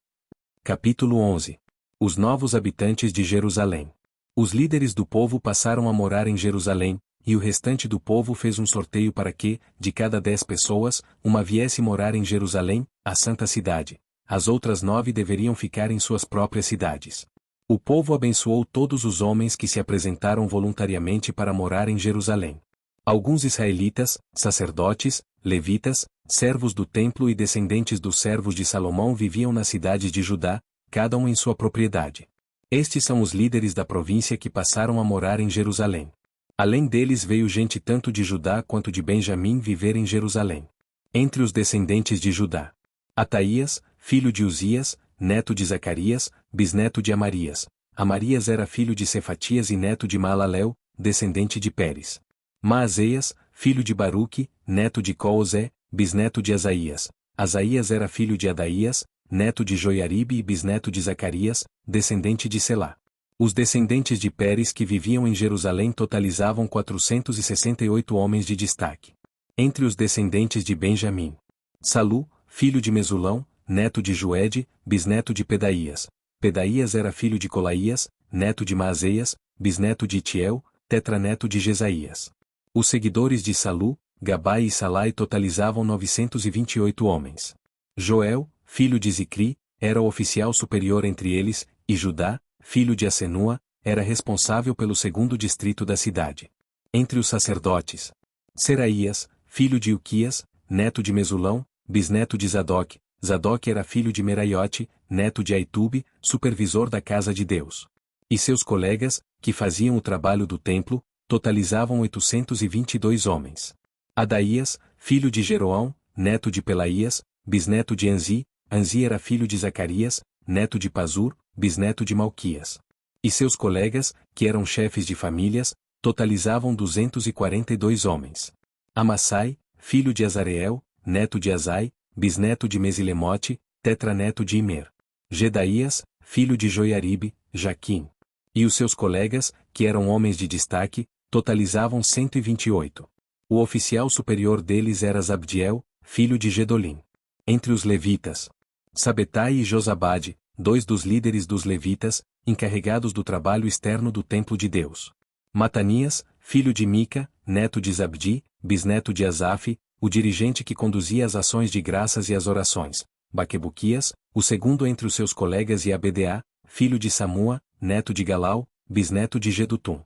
Capítulo 11. Os novos habitantes de Jerusalém. Os líderes do povo passaram a morar em Jerusalém, e o restante do povo fez um sorteio para que, de cada 10 pessoas, uma viesse morar em Jerusalém, a santa cidade. As outras 9 deveriam ficar em suas próprias cidades. O povo abençoou todos os homens que se apresentaram voluntariamente para morar em Jerusalém. Alguns israelitas, sacerdotes, levitas, servos do templo e descendentes dos servos de Salomão viviam nas cidades de Judá, cada um em sua propriedade. Estes são os líderes da província que passaram a morar em Jerusalém. Além deles veio gente tanto de Judá quanto de Benjamim viver em Jerusalém. Entre os descendentes de Judá: Ataías, filho de Uzias, neto de Zacarias, bisneto de Amarias. Amarias era filho de Cefatias e neto de Maalalel, descendente de Pérez. Maazéias, filho de Baruque, neto de Coozé, bisneto de Asaías. Asaías era filho de Adaías, neto de Joiaribe e bisneto de Zacarias, descendente de Selá. Os descendentes de Pérez que viviam em Jerusalém totalizavam 468 homens de destaque. Entre os descendentes de Benjamim: Salu, filho de Mesulão, neto de Joede, bisneto de Pedaías. Pedaías era filho de Colaías, neto de Maazéias, bisneto de Itiel, tetraneto de Jesaías. Os seguidores de Salu, Gabai e Salai totalizavam 928 homens. Joel, filho de Zicri, era o oficial superior entre eles, e Judá, filho de Asenua, era responsável pelo segundo distrito da cidade. Entre os sacerdotes: Seraías, filho de Uquias, neto de Mesulão, bisneto de Zadok. Zadok era filho de Meraiote, neto de Aitube, supervisor da casa de Deus. E seus colegas, que faziam o trabalho do templo, totalizavam 822 homens. Adaías, filho de Jeroão, neto de Pelaías, bisneto de Anzi. Anzi era filho de Zacarias, neto de Pazur, bisneto de Malquias. E seus colegas, que eram chefes de famílias, totalizavam 242 homens. Amassai, filho de Azareel, neto de Azai, bisneto de Mesilemote, tetraneto de Imer. Gedaías, filho de Joiaribe, Jaquim. E os seus colegas, que eram homens de destaque, totalizavam 128. O oficial superior deles era Zabdiel, filho de Gedolim. Entre os levitas, Sabetai e Josabade, dois dos líderes dos levitas, encarregados do trabalho externo do templo de Deus. Matanias, filho de Mica, neto de Zabdi, bisneto de Asaf, o dirigente que conduzia as ações de graças e as orações. Baquebuquias, o segundo entre os seus colegas, e Abedeá, filho de Samua, neto de Galau, bisneto de Gedutum.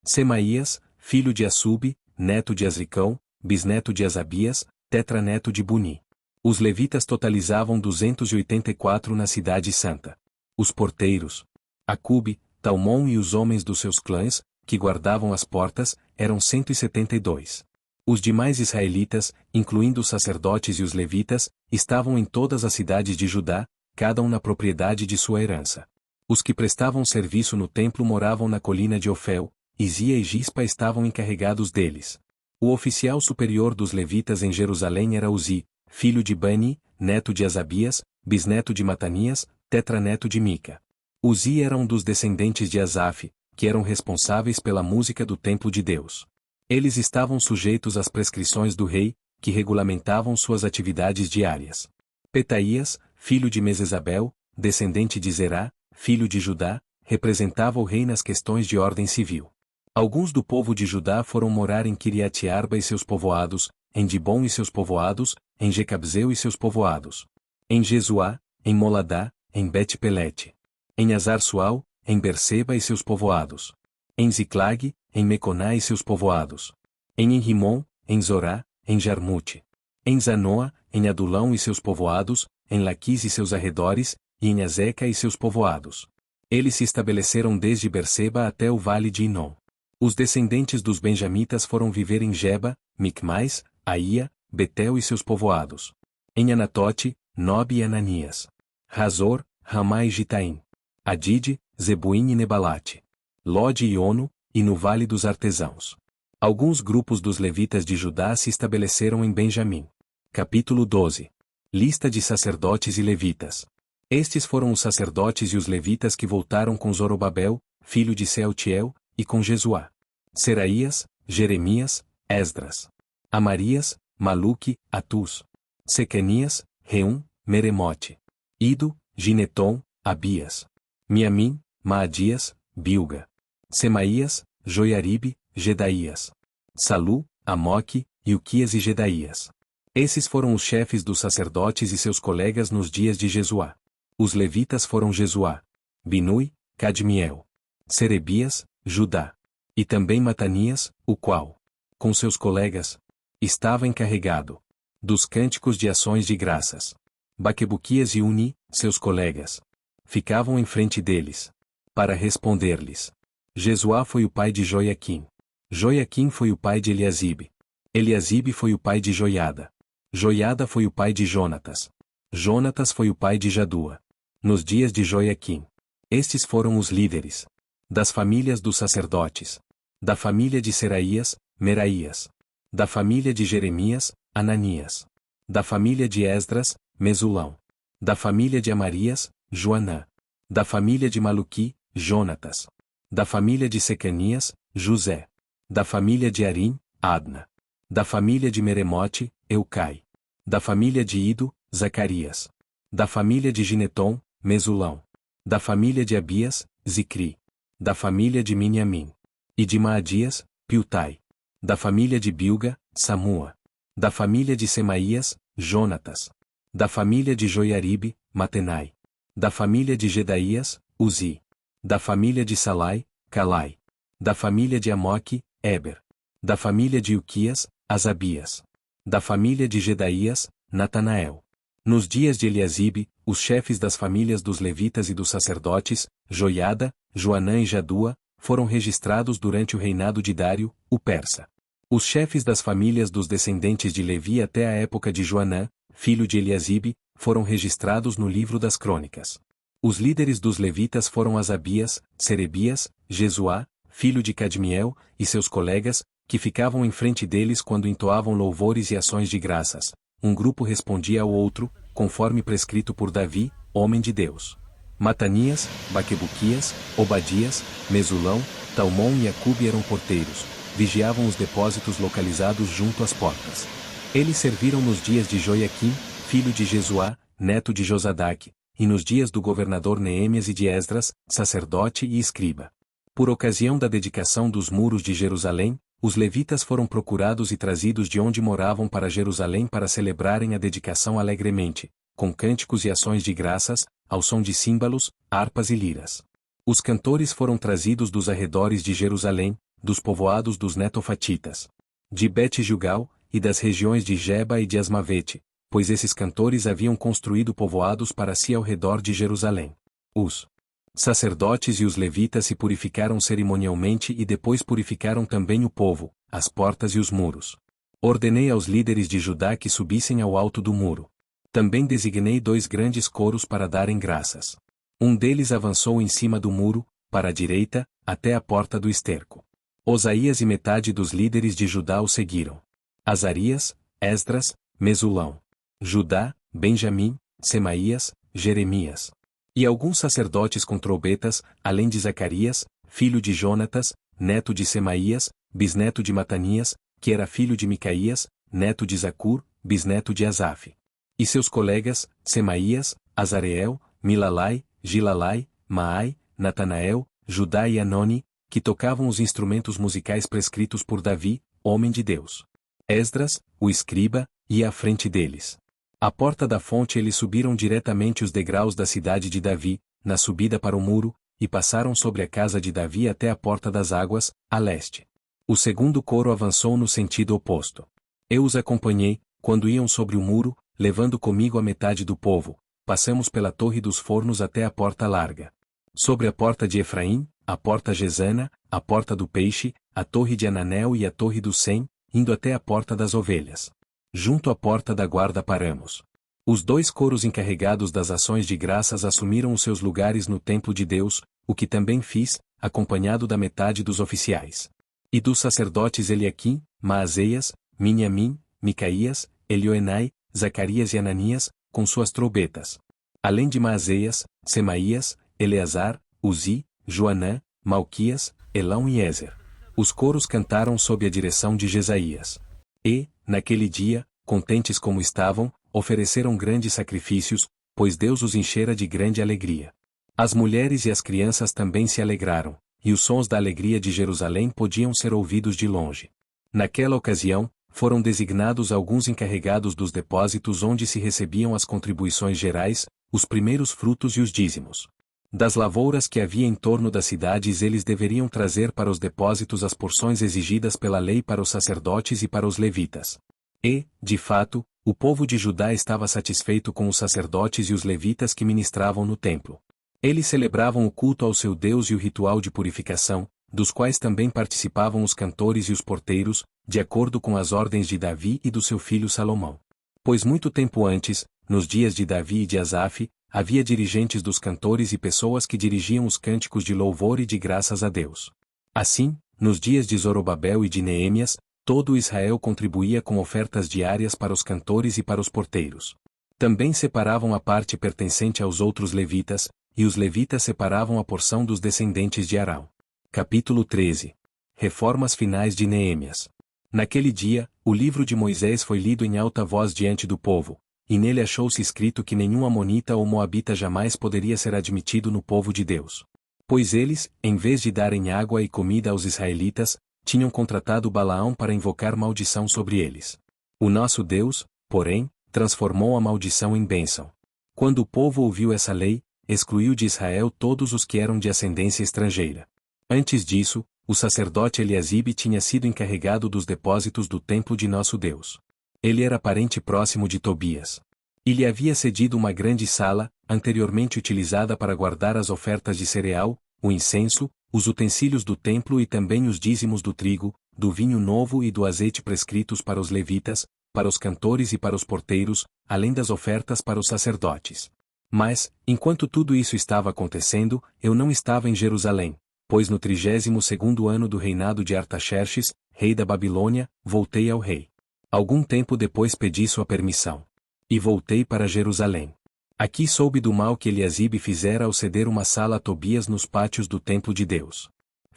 Semaías, filho de Assub, neto de Azricão, bisneto de Asabias, tetraneto de Buni. Os levitas totalizavam 284 na cidade santa. Os porteiros, Acube, Talmon e os homens dos seus clãs, que guardavam as portas, eram 172. Os demais israelitas, incluindo os sacerdotes e os levitas, estavam em todas as cidades de Judá, cada um na propriedade de sua herança. Os que prestavam serviço no templo moravam na colina de Ofel, Izia e Gispa estavam encarregados deles. O oficial superior dos levitas em Jerusalém era Uzi, filho de Bani, neto de Asabias, bisneto de Matanias, tetraneto de Mica. Uzi era um dos descendentes de Asaf, que eram responsáveis pela música do templo de Deus. Eles estavam sujeitos às prescrições do rei, que regulamentavam suas atividades diárias. Petaías, filho de Mesesabel, descendente de Zerá, filho de Judá, representava o rei nas questões de ordem civil. Alguns do povo de Judá foram morar em Quiriate-Arba e seus povoados, em Dibom e seus povoados, em Jecabzeu e seus povoados. Em Jesuá, em Moladá, em Bet-Pelete. Em Azar-Sual, em Berseba e seus povoados. Em Ziclag, em Meconá e seus povoados. Em Enrimon, em Zorá, em Jarmute. Em Zanoa, em Adulão e seus povoados, em Laquis e seus arredores, e em Azeca e seus povoados. Eles se estabeleceram desde Berseba até o vale de Inom. Os descendentes dos benjamitas foram viver em Geba, Micmais, Aia, Betel e seus povoados. Em Anatote, Nobe e Ananias. Razor, Ramá e Gitaim. Adide, Zebuim e Nebalate. Lode e Ono, e no Vale dos Artesãos. Alguns grupos dos levitas de Judá se estabeleceram em Benjamim. Capítulo 12. Lista de sacerdotes e levitas. Estes foram os sacerdotes e os levitas que voltaram com Zorobabel, filho de Sealtiel, e com Jesuá. Seraías, Jeremias, Esdras. Amarias, Maluque, Atus. Secanias, Reum, Meremote. Ido, Gineton, Abias. Miamim, Maadias, Bilga. Semaías, Joiaribe, Gedaías. Salu, Amoque, Ilquias e Gedaías. Esses foram os chefes dos sacerdotes e seus colegas nos dias de Jesuá. Os levitas foram Jesuá, Binui, Cadmiel. Serebias, Judá. E também Matanias, o qual, com seus colegas, estava encarregado dos cânticos de ações de graças. Baquebuquias e Uni, seus colegas, ficavam em frente deles, para responder-lhes. Jesuá foi o pai de Joiaquim. Joiaquim foi o pai de Eliasibe. Eliasibe foi o pai de Joiada. Joiada foi o pai de Jonatas. Jonatas foi o pai de Jadua. Nos dias de Joiaquim. Estes foram os líderes das famílias dos sacerdotes. Da família de Seraías, Meraías. Da família de Jeremias, Ananias. Da família de Esdras, Mesulão. Da família de Amarias, Joanã. Da família de Maluqui, Jonatas. Da família de Secanias, José. Da família de Arim, Adna. Da família de Meremote, Eucai. Da família de Ido, Zacarias. Da família de Gineton, Mesulão. Da família de Abias, Zicri. Da família de Miniamim. E de Maadias, Piltai. Da família de Bilga, Samua. Da família de Semaías, Jonatas. Da família de Joiaribe, Matenai. Da família de Gedaías, Uzi. Da família de Salai, Calai. Da família de Amoque, Eber. Da família de Ilquias, Asabias. Da família de Gedaías, Natanael. Nos dias de Eliasibe, os chefes das famílias dos levitas e dos sacerdotes, Joiada, Joanã e Jadua, foram registrados durante o reinado de Dário, o persa. Os chefes das famílias dos descendentes de Levi até a época de Joanã, filho de Eliasibe, foram registrados no livro das crônicas. Os líderes dos levitas foram Asabias, Serebias, Jesuá, filho de Cadmiel, e seus colegas, que ficavam em frente deles quando entoavam louvores e ações de graças. Um grupo respondia ao outro, conforme prescrito por Davi, homem de Deus. Matanias, Baquebuquias, Obadias, Mesulão, Talmon e Acube eram porteiros. vigiavam os depósitos localizados junto às portas. Eles serviram nos dias de Joiaquim, filho de Jesuá, neto de Josadaque, e nos dias do governador Neemias e de Esdras, sacerdote e escriba. Por ocasião da dedicação dos muros de Jerusalém, os levitas foram procurados e trazidos de onde moravam para Jerusalém para celebrarem a dedicação alegremente, com cânticos e ações de graças, ao som de símbalos, harpas e liras. Os cantores foram trazidos dos arredores de Jerusalém, dos povoados dos Netofatitas, de Bet-Gilgal, e das regiões de Geba e de Asmavete, pois esses cantores haviam construído povoados para si ao redor de Jerusalém. Os sacerdotes e os levitas se purificaram cerimonialmente e depois purificaram também o povo, as portas e os muros. Ordenei aos líderes de Judá que subissem ao alto do muro. Também designei 2 grandes coros para darem graças. Um deles avançou em cima do muro, para a direita, até a porta do esterco. Osaías e metade dos líderes de Judá o seguiram. Azarias, Esdras, Mesulão, Judá, Benjamim, Semaías, Jeremias. E alguns sacerdotes com trombetas, além de Zacarias, filho de Jonatas, neto de Semaías, bisneto de Matanias, que era filho de Micaías, neto de Zacur, bisneto de Asaf. E seus colegas, Semaías, Azareel, Milalai, Gilalai, Maai, Natanael, Judá e Anoni, que tocavam os instrumentos musicais prescritos por Davi, homem de Deus. Esdras, o escriba, ia à frente deles. À porta da fonte eles subiram diretamente os degraus da cidade de Davi, na subida para o muro, e passaram sobre a casa de Davi até a porta das águas, a leste. O segundo coro avançou no sentido oposto. Eu os acompanhei, quando iam sobre o muro, levando comigo a metade do povo, passamos pela torre dos fornos até a porta larga. Sobre a porta de Efraim, a porta Gesana, a porta do peixe, a torre de Ananel e a torre do Sem, indo até a porta das ovelhas. Junto à porta da guarda paramos. Os 2 coros encarregados das ações de graças assumiram os seus lugares no templo de Deus, o que também fiz, acompanhado da metade dos oficiais. E dos sacerdotes Eliaquim, Maazeias, Miniamim, Micaías, Elioenai, Zacarias e Ananias, com suas trombetas. Além de Maazeias, Semaías, Eleazar, Uzi, Joanã, Malquias, Elão e Ezer. Os coros cantaram sob a direção de Jesaías. E, naquele dia, contentes como estavam, ofereceram grandes sacrifícios, pois Deus os enchera de grande alegria. As mulheres e as crianças também se alegraram, e os sons da alegria de Jerusalém podiam ser ouvidos de longe. Naquela ocasião, foram designados alguns encarregados dos depósitos onde se recebiam as contribuições gerais, os primeiros frutos e os dízimos. Das lavouras que havia em torno das cidades eles deveriam trazer para os depósitos as porções exigidas pela lei para os sacerdotes e para os levitas. E, de fato, o povo de Judá estava satisfeito com os sacerdotes e os levitas que ministravam no templo. Eles celebravam o culto ao seu Deus e o ritual de purificação, dos quais também participavam os cantores e os porteiros, de acordo com as ordens de Davi e do seu filho Salomão. Pois muito tempo antes, nos dias de Davi e de Asaf, havia dirigentes dos cantores e pessoas que dirigiam os cânticos de louvor e de graças a Deus. Assim, nos dias de Zorobabel e de Neemias, todo Israel contribuía com ofertas diárias para os cantores e para os porteiros. Também separavam a parte pertencente aos outros levitas, e os levitas separavam a porção dos descendentes de Arão. Capítulo 13. Reformas finais de Neemias. Naquele dia, o livro de Moisés foi lido em alta voz diante do povo, e nele achou-se escrito que nenhum amonita ou moabita jamais poderia ser admitido no povo de Deus. Pois eles, em vez de darem água e comida aos israelitas, tinham contratado Balaão para invocar maldição sobre eles. O nosso Deus, porém, transformou a maldição em bênção. Quando o povo ouviu essa lei, excluiu de Israel todos os que eram de ascendência estrangeira. Antes disso, o sacerdote Eliasibe tinha sido encarregado dos depósitos do templo de nosso Deus. Ele era parente próximo de Tobias. E lhe havia cedido uma grande sala, anteriormente utilizada para guardar as ofertas de cereal, o incenso, os utensílios do templo e também os dízimos do trigo, do vinho novo e do azeite prescritos para os levitas, para os cantores e para os porteiros, além das ofertas para os sacerdotes. Mas, enquanto tudo isso estava acontecendo, eu não estava em Jerusalém, pois no 32º ano do reinado de Artaxerxes, rei da Babilônia, voltei ao rei. Algum tempo depois pedi sua permissão. E voltei para Jerusalém. Aqui soube do mal que Eliasibe fizera ao ceder uma sala a Tobias nos pátios do templo de Deus.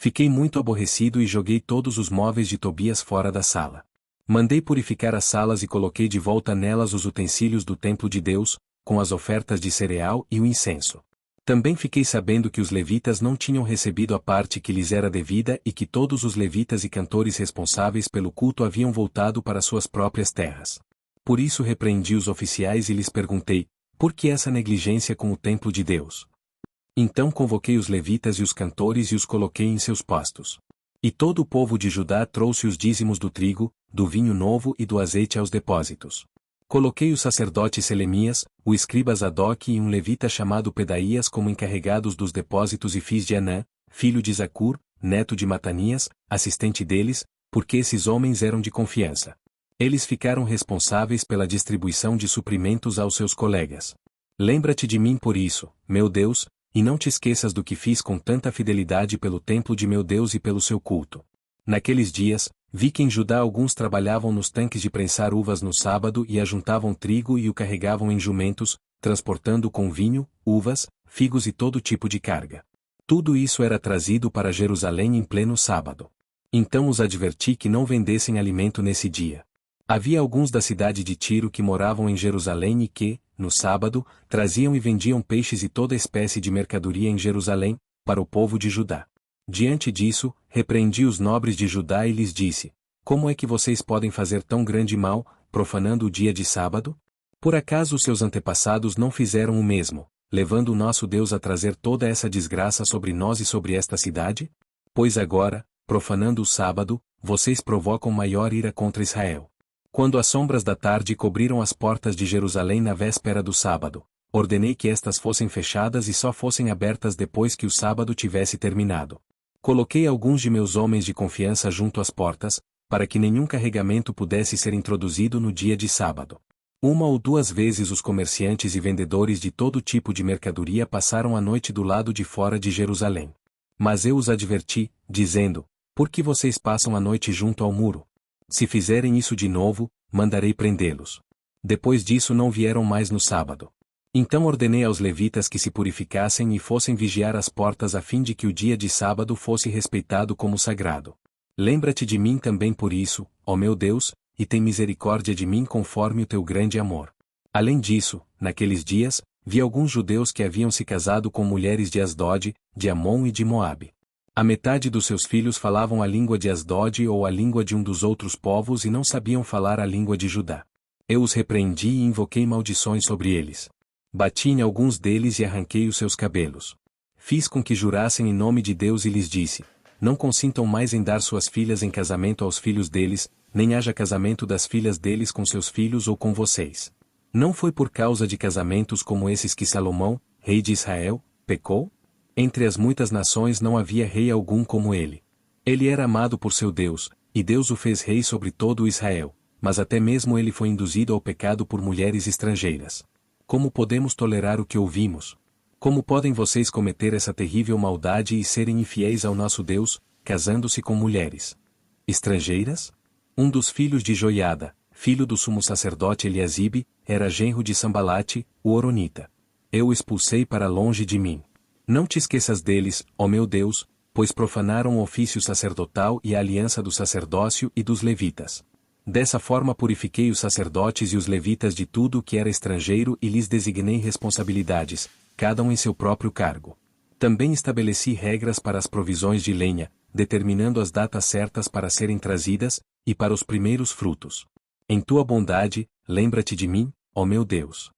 Fiquei muito aborrecido e joguei todos os móveis de Tobias fora da sala. Mandei purificar as salas e coloquei de volta nelas os utensílios do templo de Deus, com as ofertas de cereal e o incenso. Também fiquei sabendo que os levitas não tinham recebido a parte que lhes era devida e que todos os levitas e cantores responsáveis pelo culto haviam voltado para suas próprias terras. Por isso repreendi os oficiais e lhes perguntei, por que essa negligência com o templo de Deus? Então convoquei os levitas e os cantores e os coloquei em seus postos. E todo o povo de Judá trouxe os dízimos do trigo, do vinho novo e do azeite aos depósitos. Coloquei o sacerdote Selemias, o escriba Zadok e um levita chamado Pedaías como encarregados dos depósitos e fiz de Anã, filho de Zacur, neto de Matanias, assistente deles, porque esses homens eram de confiança. Eles ficaram responsáveis pela distribuição de suprimentos aos seus colegas. Lembra-te de mim por isso, meu Deus, e não te esqueças do que fiz com tanta fidelidade pelo templo de meu Deus e pelo seu culto. Naqueles dias, vi que em Judá alguns trabalhavam nos tanques de prensar uvas no sábado e ajuntavam trigo e o carregavam em jumentos, transportando com vinho, uvas, figos e todo tipo de carga. Tudo isso era trazido para Jerusalém em pleno sábado. Então os adverti que não vendessem alimento nesse dia. Havia alguns da cidade de Tiro que moravam em Jerusalém e que, no sábado, traziam e vendiam peixes e toda espécie de mercadoria em Jerusalém, para o povo de Judá. Diante disso, repreendi os nobres de Judá e lhes disse, como é que vocês podem fazer tão grande mal, profanando o dia de sábado? Por acaso os seus antepassados não fizeram o mesmo, levando o nosso Deus a trazer toda essa desgraça sobre nós e sobre esta cidade? Pois agora, profanando o sábado, vocês provocam maior ira contra Israel. Quando as sombras da tarde cobriram as portas de Jerusalém na véspera do sábado, ordenei que estas fossem fechadas e só fossem abertas depois que o sábado tivesse terminado. Coloquei alguns de meus homens de confiança junto às portas, para que nenhum carregamento pudesse ser introduzido no dia de sábado. Uma ou duas vezes os comerciantes e vendedores de todo tipo de mercadoria passaram a noite do lado de fora de Jerusalém. Mas eu os adverti, dizendo, por que vocês passam a noite junto ao muro? Se fizerem isso de novo, mandarei prendê-los. Depois disso não vieram mais no sábado. Então ordenei aos levitas que se purificassem e fossem vigiar as portas a fim de que o dia de sábado fosse respeitado como sagrado. Lembra-te de mim também por isso, ó meu Deus, e tem misericórdia de mim conforme o teu grande amor. Além disso, naqueles dias, vi alguns judeus que haviam se casado com mulheres de Asdod, de Amon e de Moabe. A metade dos seus filhos falavam a língua de Asdod ou a língua de um dos outros povos e não sabiam falar a língua de Judá. Eu os repreendi e invoquei maldições sobre eles. Bati em alguns deles e arranquei os seus cabelos. Fiz com que jurassem em nome de Deus e lhes disse, não consintam mais em dar suas filhas em casamento aos filhos deles, nem haja casamento das filhas deles com seus filhos ou com vocês. Não foi por causa de casamentos como esses que Salomão, rei de Israel, pecou? Entre as muitas nações não havia rei algum como ele. Ele era amado por seu Deus, e Deus o fez rei sobre todo o Israel, mas até mesmo ele foi induzido ao pecado por mulheres estrangeiras. Como podemos tolerar o que ouvimos? Como podem vocês cometer essa terrível maldade e serem infiéis ao nosso Deus, casando-se com mulheres estrangeiras? Um dos filhos de Joiada, filho do sumo sacerdote Eliasibe, era genro de Sambalate, o horonita. Eu o expulsei para longe de mim. Não te esqueças deles, ó meu Deus, pois profanaram o ofício sacerdotal e a aliança do sacerdócio e dos levitas. Dessa forma purifiquei os sacerdotes e os levitas de tudo o que era estrangeiro e lhes designei responsabilidades, cada um em seu próprio cargo. Também estabeleci regras para as provisões de lenha, determinando as datas certas para serem trazidas, e para os primeiros frutos. Em tua bondade, lembra-te de mim, ó meu Deus.